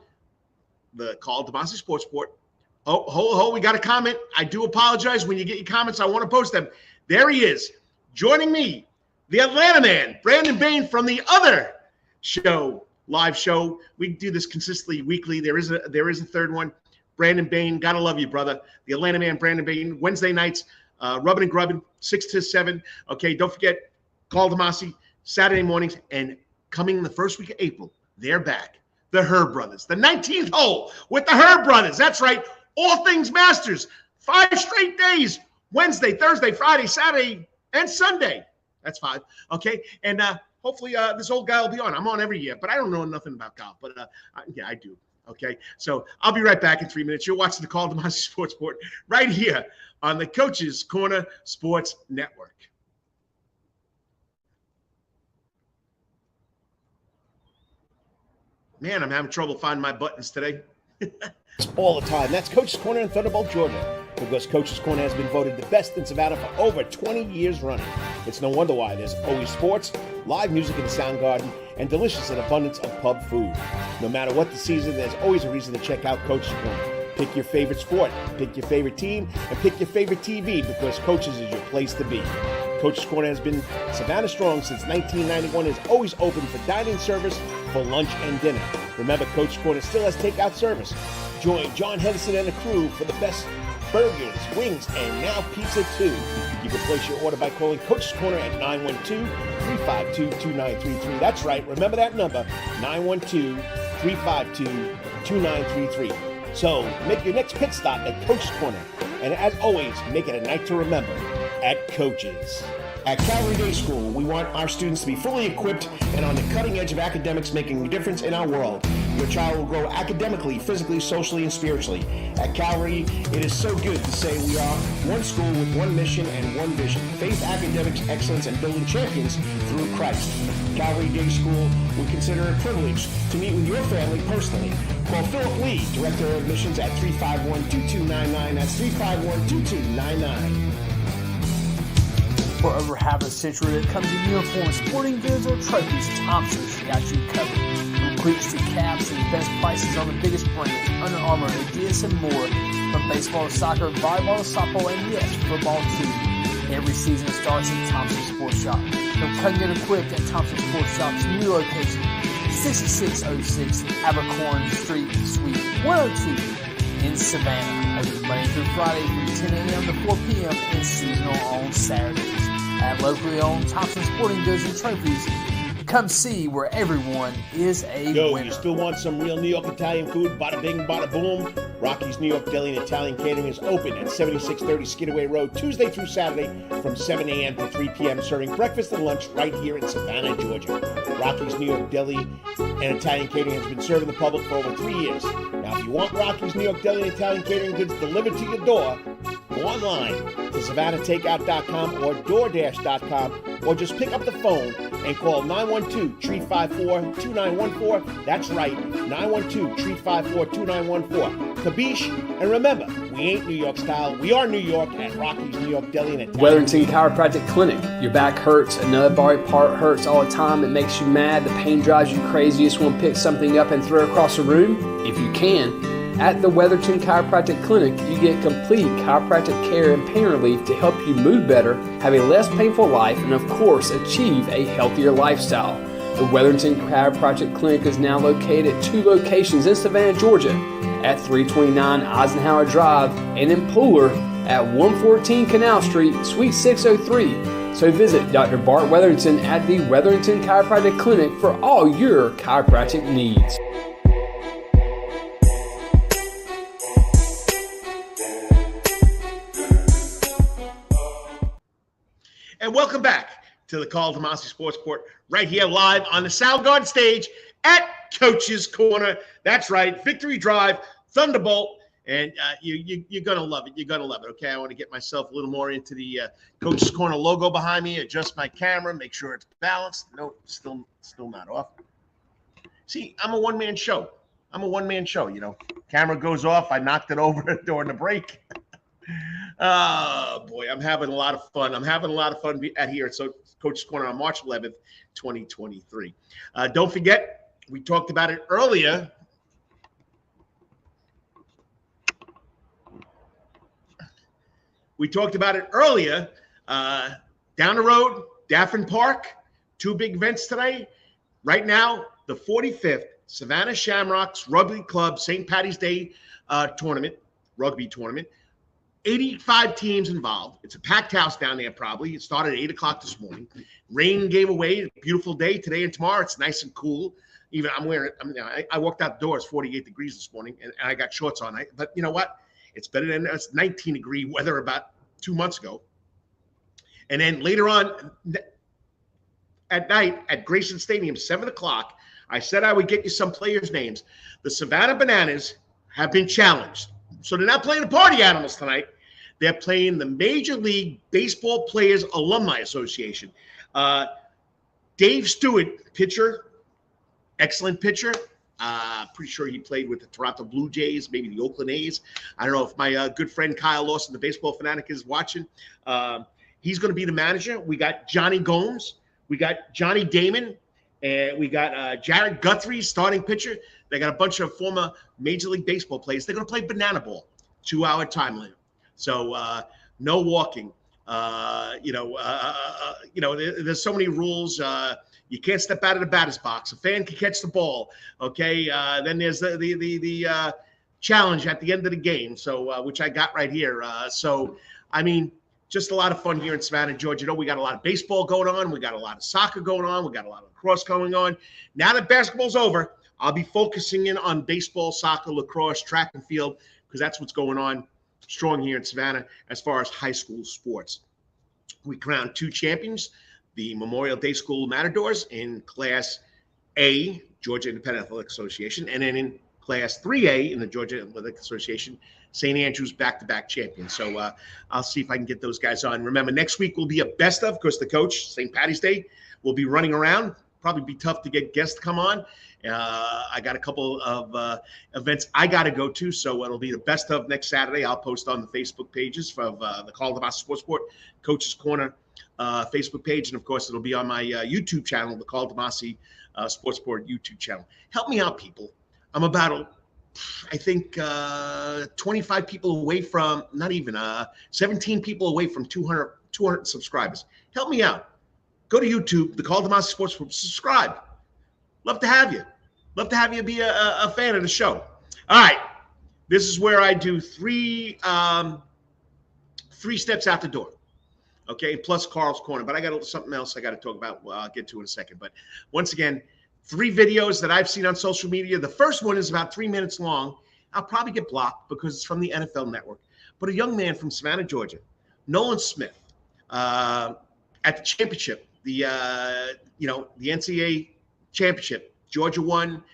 the Karl DeMasi Sports Report. Oh, we got a comment. I do apologize. When you get your comments, I want to post them. There he is, joining me, the Atlanta man, Brandon Bain from the other show, live show. We do this consistently weekly. There is a third one. Brandon Bain, gotta love you, brother. The Atlanta man, Brandon Bain, Wednesday nights, rubbing and grubbing, 6 to 7. Okay, don't forget, Karl DeMasi, Saturday mornings, and coming the first week of April, they're back. The Herb Brothers, the 19th hole with the Herb Brothers. That's right, all things Masters, 5 straight days, Wednesday, Thursday, Friday, Saturday, and Sunday. That's 5. Okay. And hopefully this old guy will be on. I'm on every year, but I don't know nothing about golf. But yeah, I do. Okay. So I'll be right back in 3 minutes. You're watching the Karl DeMasi Sports Report right here on the Coach's Corner Sports Network. Man, I'm having trouble finding my buttons today. All the time. That's Coach's Corner in Thunderbolt, Georgia. Because Coach's Corner has been voted the best in Savannah for over 20 years running. It's no wonder why. There's always sports, live music in the Soundgarden, and delicious and abundance of pub food. No matter what the season, there's always a reason to check out Coach's Corner. Pick your favorite sport, pick your favorite team, and pick your favorite TV because Coach's is your place to be. Coach's Corner has been Savannah strong since 1991 and is always open for dining service for lunch and dinner. Remember, Coach's Corner still has takeout service. Join John Henderson and the crew for the best burgers, wings, and now pizza too. You can place your order by calling Coach's Corner at 912-352-2933. That's right, remember that number, 912-352-2933. So make your next pit stop at Coach's Corner. And as always, make it a night to remember at Coach's. At Calvary Day School, we want our students to be fully equipped and on the cutting edge of academics, making a difference in our world. Your child will grow academically, physically, socially, and spiritually. At Calvary, it is so good to say we are one school with one mission and one vision: faith, academics, excellence, and building champions through Christ. Calvary Day School would consider it a privilege to meet with your family personally. Call Philip Lee, Director of Admissions, at 351-2299. That's 351-2299. For over half a century, it comes in uniforms, sporting goods, or trophies, Thompson's got you covered. From cleats to caps and the best prices on the biggest brands, Under Armour, Adidas, and more. From baseball to soccer, volleyball to softball, and yes, football too. Every season starts at Thompson Sports Shop. Come get equipped at Thompson Sports Shop's new location, 6606 Abercorn Street, Suite 102 in Savannah. Open Monday through Friday from 10 a.m. to 4 p.m. and seasonal on Saturdays. At locally owned Thompson Sporting Goods and Trophies, come see where everyone is a winner. You still want some real New York Italian food? Bada bing, bada boom. Rocky's New York Deli and Italian Catering is open at 7630 Skidaway Road, Tuesday through Saturday from 7 a.m. to 3 p.m., serving breakfast and lunch right here in Savannah, Georgia. Rocky's New York Deli and Italian Catering has been serving the public for over 3 years. Now, if you want Rocky's New York Deli and Italian Catering goods delivered to your door, go online to SavannahTakeout.com or DoorDash.com, or just pick up the phone and call 912-354-2914. That's right, 912-354-2914. Kabish, and remember, we ain't New York style. We are New York at Rocky's New York Deli and Italian. Wetherington Chiropractic Clinic. Your back hurts, another body part hurts all the time. It makes you mad. The pain drives you crazy. You just want to pick something up and throw it across the room. If you can, at the Wetherington Chiropractic Clinic, you get complete chiropractic care and pain relief to help you move better, have a less painful life, and of course, achieve a healthier lifestyle. The Wetherington Chiropractic Clinic is now located at 2 locations in Savannah, Georgia, at 329 Eisenhower Drive and in Pooler at 114 Canal Street, Suite 603. So visit Dr. Bart Wetherington at the Wetherington Chiropractic Clinic for all your chiropractic needs. And welcome back to the Karl DeMasi Sports Report, right here live on the Soundgarden stage at Coach's Corner. That's right, Victory Drive, Thunderbolt, and you're going to love it. You're going to love it, okay? I want to get myself a little more into the Coach's Corner logo behind me, adjust my camera, make sure it's balanced. No, still not off. See, I'm a one-man show. You know. Camera goes off. I knocked it over during the break. Oh, boy, I'm having a lot of fun. At here at Coach's Corner on March 11th, 2023. Don't forget, we talked about it earlier. Down the road, Daffin Park, 2 big events today. Right now, the 45th Savannah Shamrocks Rugby Club St. Patty's Day rugby tournament. 85 teams involved. It's a packed house down there probably. It started at 8 o'clock this morning. Rain gave away. Beautiful day today and tomorrow. It's nice and cool. Even I walked outdoors, 48 degrees this morning, and I got shorts on. But you know what? It's better than 19-degree weather about 2 months ago. And then later on at night at Grayson Stadium, 7 o'clock, I said I would get you some players' names. The Savannah Bananas have been challenged. So they're not playing the Party Animals tonight. They're playing the Major League Baseball Players Alumni Association. Dave Stewart, pitcher, excellent pitcher. Pretty sure he played with the Toronto Blue Jays, maybe the Oakland A's. I don't know if my good friend Kyle Lawson, the baseball fanatic, is watching. He's going to be the manager. We got Johnny Gomes. We got Johnny Damon. And we got Jared Guthrie, starting pitcher. They got a bunch of former Major League Baseball players. They're going to play banana ball, 2-hour time limit. So no walking. There's so many rules. You can't step out of the batter's box. A fan can catch the ball. Okay. Then there's the challenge at the end of the game. So which I got right here. Just a lot of fun here in Savannah, Georgia. You know, we got a lot of baseball going on. We got a lot of soccer going on. We got a lot of lacrosse going on. Now that basketball's over, I'll be focusing in on baseball, soccer, lacrosse, track and field, because that's what's going on strong here in Savannah as far as high school sports. We crowned 2 champions, the Memorial Day School Matadors in Class A, Georgia Independent Athletic Association, and then in Class 3A in the Georgia Athletic Association, St. Andrews back-to-back champions. So I'll see if I can get those guys on. Remember, next week will be a best of, because the coach, St. Patty's Day, will be running around. Probably be tough to get guests to come on. I got a couple of events I got to go to, so it'll be the best of next Saturday. I'll post on the Facebook pages for the Karl DeMasi Sports Report, Coach's Corner Facebook page, and of course it'll be on my YouTube channel, the Karl DeMasi Sports Report YouTube channel. Help me out, people. I'm about, I think, 25 people away from, not even, 17 people away from 200 subscribers. Help me out. Go to YouTube, the Karl DeMasi Sports Report. Subscribe. Love to have you. Love to have you be a fan of the show. All right. This is where I do three steps out the door. Okay, plus Karl's Corner. But I got something else I got to talk about. I'll get to in a second. But once again, 3 videos that I've seen on social media. The first one is about 3 minutes long. I'll probably get blocked because it's from the NFL Network. But a young man from Savannah, Georgia, Nolan Smith, at the championship, the NCAA championship, Georgia won.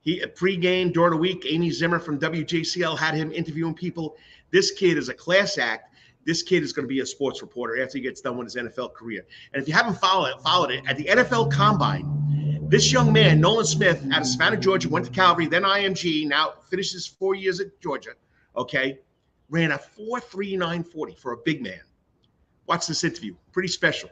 He pregame during the week, Amy Zimmer from WJCL had him interviewing people. This kid is a class act. this kid is going to be a sports reporter after he gets done with his NFL career. And if you haven't followed it, at the NFL Combine, this young man, Nolan Smith, out of Savannah, Georgia, went to Calvary, then IMG, now finishes 4 years at Georgia, okay, ran a 4.3940 for a big man. Watch this interview. Pretty special.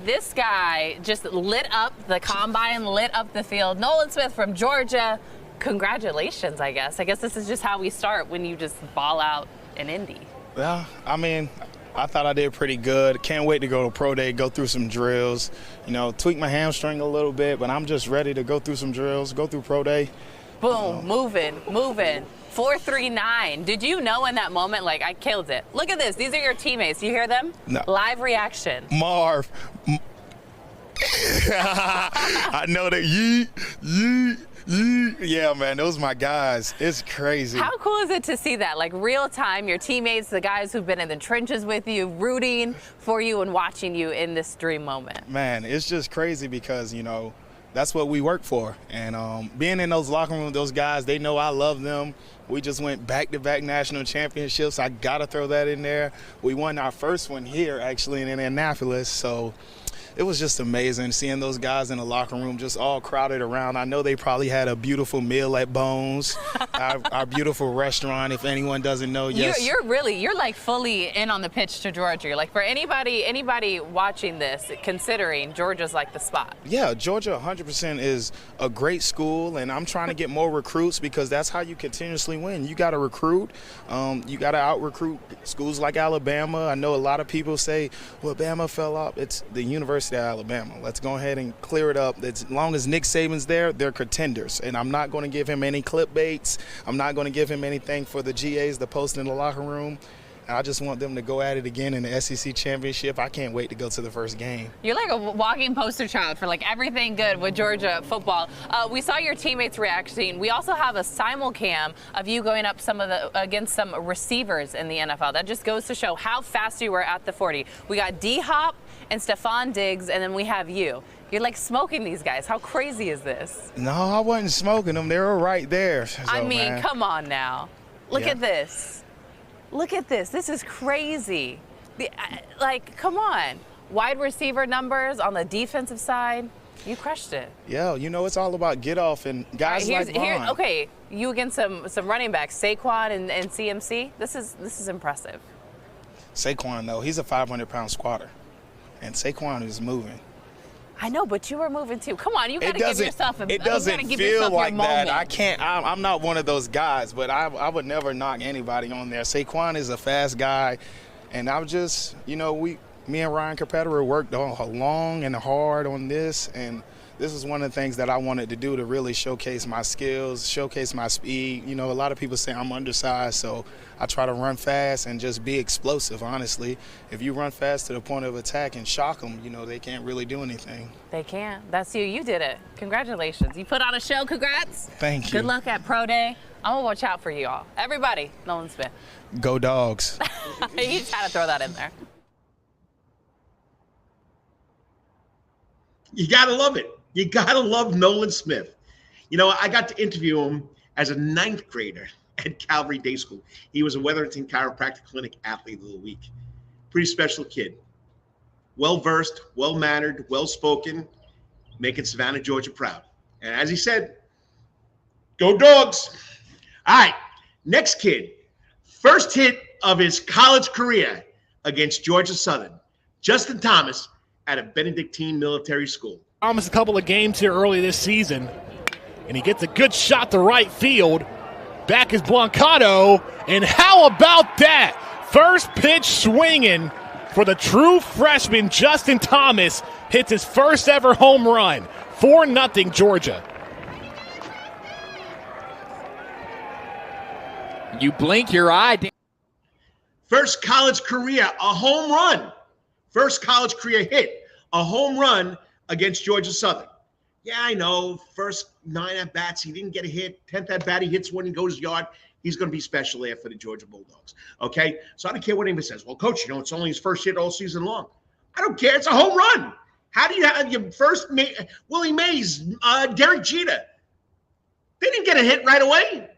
This guy just lit up the combine, lit up the field. Nolan Smith from Georgia. Congratulations, I guess. I guess this is just how we start when you just ball out in Indy. Well, I mean, I thought I did pretty good. Can't wait to go to Pro Day, go through some drills, tweak my hamstring a little bit, but I'm just ready to go through some drills, go through Pro Day. Boom, moving. 4.39. Did you know in that moment, like, I killed it? Look at this. These are your teammates. You hear them? No. Live reaction. Marv. I know that. Yee. Yeah, man, those my guys. It's crazy. How cool is it to see that? Like, real time, your teammates, the guys who've been in the trenches with you, rooting for you and watching you in this dream moment. Man, it's just crazy because, that's what we work for. And being in those locker rooms, those guys, they know I love them. We just went back-to-back national championships. I got to throw that in there. We won our first one here, actually, in Indianapolis. So it was just amazing seeing those guys in the locker room just all crowded around. I know they probably had a beautiful meal at Bones, our beautiful restaurant, if anyone doesn't know. Yes. You're like fully in on the pitch to Georgia. Like, for anybody watching this, considering Georgia's like the spot. Yeah, Georgia 100% is a great school, and I'm trying to get more recruits because that's how you continuously win. You got to recruit. You got to out-recruit schools like Alabama. I know a lot of people say, well, Bama fell off. It's the University of Alabama. Let's go ahead and clear it up. As long as Nick Saban's there, they're contenders. And I'm not going to give him any clickbaits. I'm not going to give him anything for the GAs to post in the locker room. I just want them to go at it again in the SEC championship. I can't wait to go to the first game. You're like a walking poster child for like everything good with Georgia football. We saw your teammates reacting. We also have a simulcam of you going up against some receivers in the NFL. That just goes to show how fast you were at the 40. We got D-Hop and Stephon Diggs, and then we have you. You're like smoking these guys. How crazy is this? No, I wasn't smoking them. They were right there. So, I mean, come on now. Look at this. Look at this. This is crazy. Come on. Wide receiver numbers on the defensive side. You crushed it. Yeah, it's all about get off and guys like Vaughn. Okay, you against some running backs, Saquon and CMC. This is impressive. Saquon, though, he's a 500-pound squatter, and Saquon is moving. I know, but you were moving too. Come on, you got to give yourself a moment. It doesn't feel like that. I can't. I'm not one of those guys, but I would never knock anybody on there. Saquon is a fast guy, and I'm just, me and Ryan Capetera worked long and hard on this, and this is one of the things that I wanted to do to really showcase my skills, showcase my speed. A lot of people say I'm undersized, so I try to run fast and just be explosive, honestly. If you run fast to the point of attack and shock them, they can't really do anything. They can't. That's you. You did it. Congratulations. You put on a show. Congrats. Thank you. Good luck at Pro Day. I'm going to watch out for you all. Everybody, Nolan Smith. Go Dogs. You just had to throw that in there. You got to love it. You got to love Nolan Smith. I got to interview him as a 9th grader at Calvary Day School. He was a Wetherington Chiropractic Clinic Athlete of the Week. Pretty special kid. Well-versed, well-mannered, well-spoken, making Savannah, Georgia proud. And as he said, go Dogs. All right, next kid. First hit of his college career against Georgia Southern. Justin Thomas at a Benedictine military school. Thomas a couple of games here early this season, and he gets a good shot to right field. Back is Blancato, and how about that? First pitch swinging for the true freshman Justin Thomas. Hits his first ever home run. 4-0 Georgia. You blink your eye. First college career, a home run. First college career hit, a home run against Georgia Southern. Yeah, I know. First 9 at-bats, he didn't get a hit. 10th at-bat, he hits one and goes yard. He's going to be special there for the Georgia Bulldogs. Okay? So I don't care what anybody says. Well, Coach, it's only his first hit all season long. I don't care. It's a home run. How do you have your first Willie Mays, Derek Jeter? They didn't get a hit right away.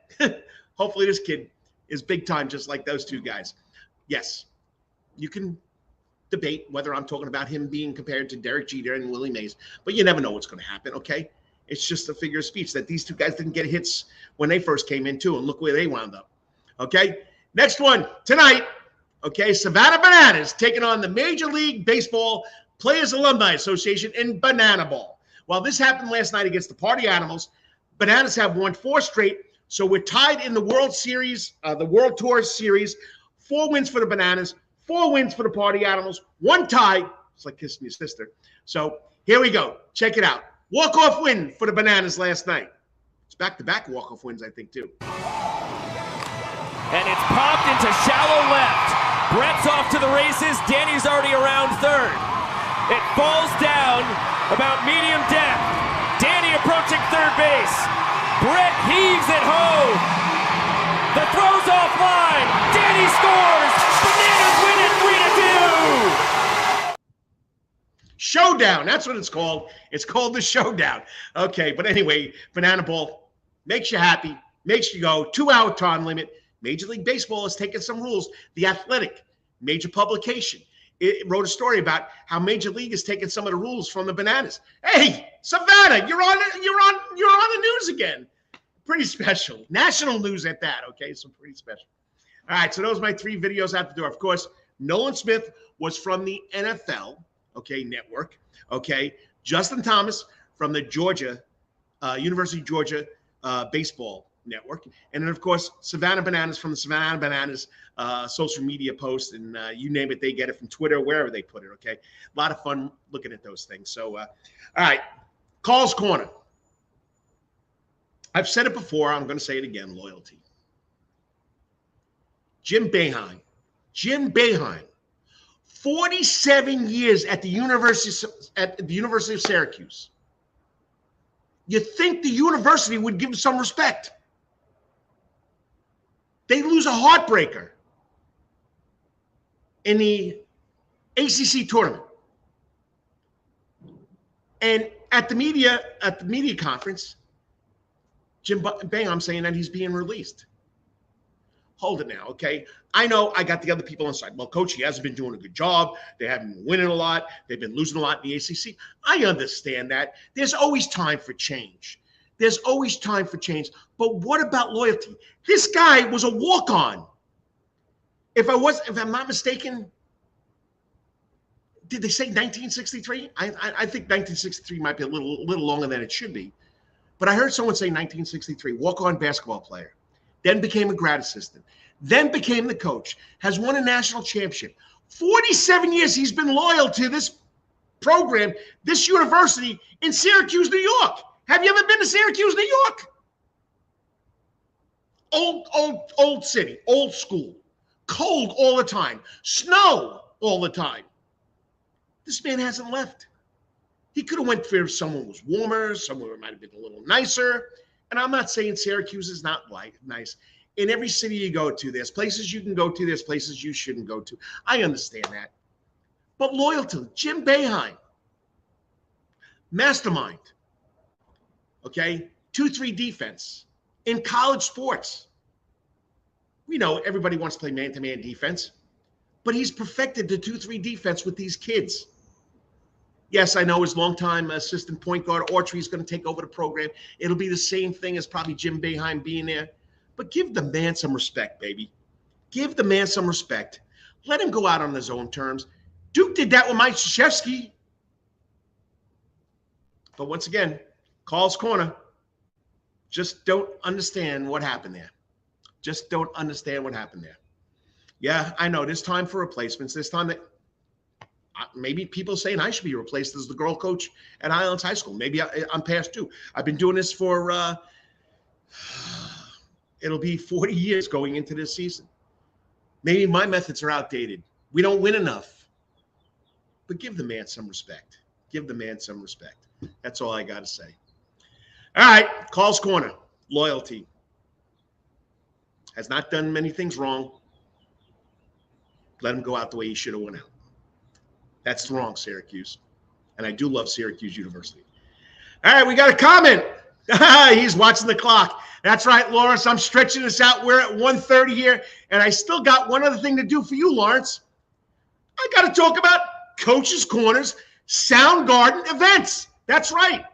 Hopefully this kid is big time, just like those two guys. Yes, you can debate whether I'm talking about him being compared to Derek Jeter and Willie Mays, but you never know what's going to happen, okay? It's just a figure of speech that these two guys didn't get hits when they first came in, too, and look where they wound up, okay? Next one tonight, okay, Savannah Bananas taking on the Major League Baseball Players Alumni Association in Banana Ball. Well, this happened last night against the Party Animals. Bananas have won 4 straight, so we're tied in the World Series, the World Tour Series. 4 wins for the Bananas, 4 wins for the Party Animals, 1 tie. It's like kissing your sister. So here we go. Check it out. Walk-off win for the Bananas last night. It's back-to-back walk-off wins, I think, too. And it's popped into shallow left. Brett's off to the races. Danny's already around third. It falls down about medium depth. Danny approaching third base. Brett heaves it home. The throw's offline. Danny scores. Bananas win it 3-2. Showdown. That's what it's called. It's called the Showdown. Okay, but anyway, Banana Ball makes you happy, makes you go. 2-hour time limit. Major League Baseball has taken some rules. The Athletic, major publication, it wrote a story about how Major League has taken some of the rules from the Bananas. Hey, Savannah, you're on the news again. Pretty special. National news at that, okay? So pretty special. All right, so those are my 3 videos out the door. Of course, Nolan Smith was from the NFL, okay, network, okay? Justin Thomas from the University of Georgia baseball network. And then, of course, Savannah Bananas from the Savannah Bananas social media posts, and you name it, they get it from Twitter, wherever they put it, okay? A lot of fun looking at those things. So, all right, Karl's Corner. I've said it before. I'm going to say it again, loyalty. Jim Boeheim, 47 years at the University of Syracuse. You think the university would give him some respect. They lose a heartbreaker in the ACC tournament. And at the media conference, Jim Boeheim saying that he's being released. Hold it now, okay? I know I got the other people on side. Well, Coach, he hasn't been doing a good job. They haven't been winning a lot. They've been losing a lot in the ACC. I understand that. There's always time for change. There's always time for change. But what about loyalty? This guy was a walk-on. If I'm not mistaken, did they say 1963? I think 1963 might be a little longer than it should be. But I heard someone say 1963, walk-on basketball player, then became a grad assistant, then became the coach, has won a national championship. 47 years he's been loyal to this program, this university in Syracuse, New York. Have you ever been to Syracuse, New York? Old city, old school, cold all the time, snow all the time. This man hasn't left. He could have went for someone was warmer, somewhere it might have been a little nicer. And I'm not saying Syracuse is not nice. In every city you go to, there's places you can go to, there's places you shouldn't go to. I understand that. But loyalty, Jim Boeheim, mastermind, okay? 2-3 defense in college sports. We know everybody wants to play man-to-man defense, but he's perfected the 2-3 defense with these kids. Yes, I know his longtime assistant point guard, Autry, is going to take over the program. It'll be the same thing as probably Jim Boeheim being there. But give the man some respect, baby. Give the man some respect. Let him go out on his own terms. Duke did that with Mike Krzyzewski. But once again, Karl's Corner. Just don't understand what happened there. Just don't understand what happened there. Yeah, I know. There's time for replacements. There's time that maybe people saying I should be replaced as the girl coach at Islands High School. Maybe I'm past due. I've been doing this for, it'll be 40 years going into this season. Maybe my methods are outdated. We don't win enough. But give the man some respect. Give the man some respect. That's all I got to say. All right, Karl's Corner. Loyalty. Has not done many things wrong. Let him go out the way he should have went out. That's wrong, Syracuse. And I do love Syracuse University. All right, we got a comment He's watching the clock. That's right, Lawrence. I'm stretching this out. We're at 1:30 here, and I still got one other thing to do for you, Lawrence. I got to talk about Coach's Corner's Soundgarden events. That's right.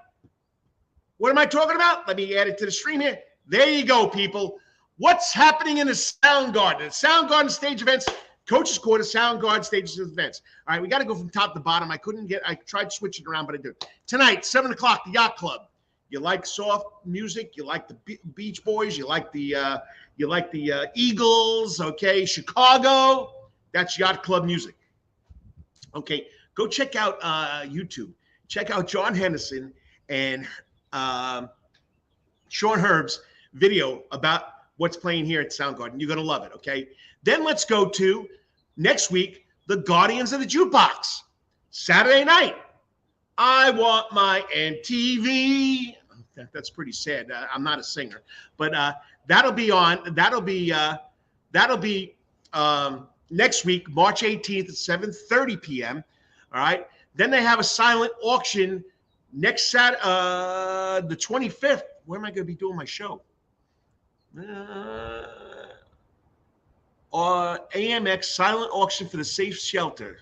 What am I talking about? Let me add it to the stream here. There you go, people. What's happening in the Soundgarden? The Soundgarden stage events, Coach's Corner, Soundgarden stage events. All right, we got to go from top to bottom. I tried switching around, but I didn't. Tonight, 7 o'clock, the Yacht Club. You like soft music, you like the Beach Boys, you like the Eagles, okay? Chicago, that's Yacht Club music. Okay, go check out YouTube. Check out John Henderson and Sean Herb's video about what's playing here at Soundgarden. You're going to love it, okay? Then let's go to next week, the Guardians of the Jukebox. Saturday night, I want my MTV. That's pretty sad. I'm not a singer, but that'll be next week, March 18th at 7:30 p.m. All right. Then they have a silent auction next Saturday, the 25th. Where am I going to be doing my show? AMX silent auction for the safe shelter.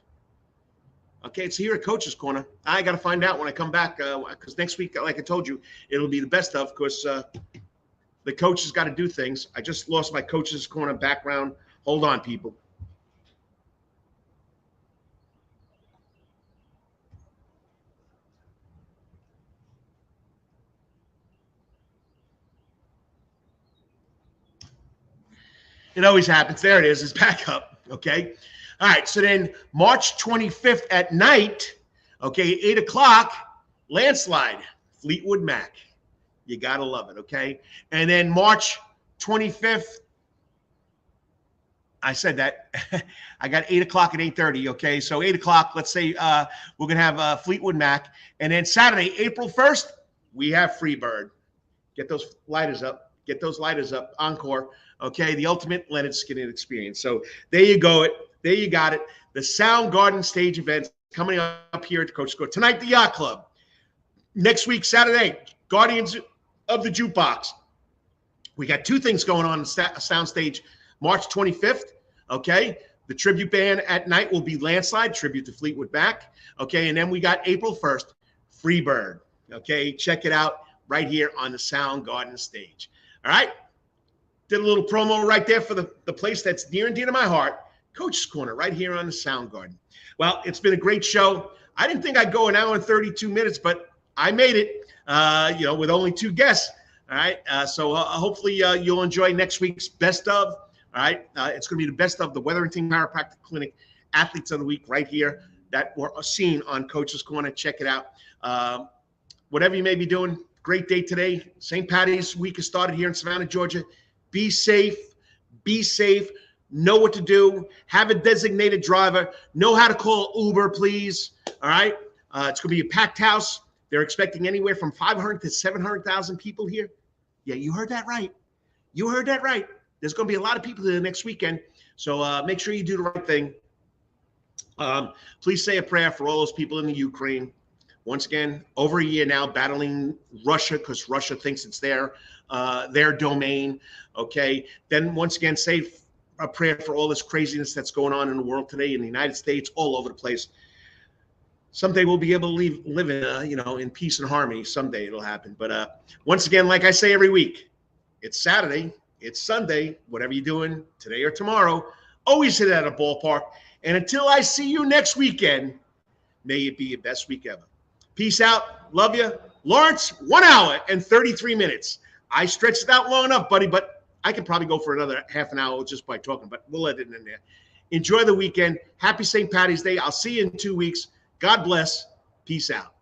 Okay, it's here at Coach's Corner. I got to find out when I come back because next week, like I told you, it'll be the best of. Of course, the coach has got to do things. I just lost my Coach's Corner background. Hold on, people. It always happens. There it is. It's back up. Okay. All right. So then March 25th at night, okay, 8 o'clock, landslide, Fleetwood Mac. You got to love it. Okay. And then March 25th, I said that. I got 8 o'clock at 8:30. Okay. So 8 o'clock, let's say we're going to have Fleetwood Mac. And then Saturday, April 1st, we have Freebird. Get those lighters up. Get those lighters up. Encore. Okay, the ultimate Leonard Skinner experience. So there you go. There you got it. The Soundgarden stage events coming up here at Coach's Corner. Tonight, the Yacht Club. Next week, Saturday, Guardians of the Jukebox. We got two things going on Soundstage. March 25th, okay? The tribute band at night will be Landslide, tribute to Fleetwood Mac. Okay, and then we got April 1st, Freebird. Okay, check it out right here on the Soundgarden stage. All right? Did a little promo right there for the place that's near and dear to my heart, Coach's Corner, right here on the Soundgarden. Well, it's been a great show. I didn't think I'd go an hour and 32 minutes, but I made it, with only two guests. All right. So hopefully you'll enjoy next week's best of. All right. It's going to be the best of the Wetherington Chiropractic Clinic Athletes of the Week right here that were seen on Coach's Corner. Check it out. Whatever you may be doing, great day today. St. Patty's week has started here in Savannah, Georgia. Be safe. Be safe. Know what to do. Have a designated driver. Know how to call Uber, please. All right. It's going to be a packed house. They're expecting anywhere from 500 to 700,000 people here. Yeah, you heard that right. You heard that right. There's going to be a lot of people here next weekend. So make sure you do the right thing. Please say a prayer for all those people in the Ukraine. Once again, over a year now battling Russia because Russia thinks it's their domain. Okay. Then once again, say a prayer for all this craziness that's going on in the world today, in the United States, all over the place. Someday we'll be able to live in, in peace and harmony. Someday it'll happen. But once again, like I say every week, it's Saturday, it's Sunday, whatever you're doing today or tomorrow, always hit it at a ballpark. And until I see you next weekend, may it be your best week ever. Peace out. Love you. Lawrence, 1 hour and 33 minutes. I stretched it out long enough, buddy, but I could probably go for another half an hour just by talking, but we'll let it in there. Enjoy the weekend. Happy St. Patty's Day. I'll see you in 2 weeks. God bless. Peace out.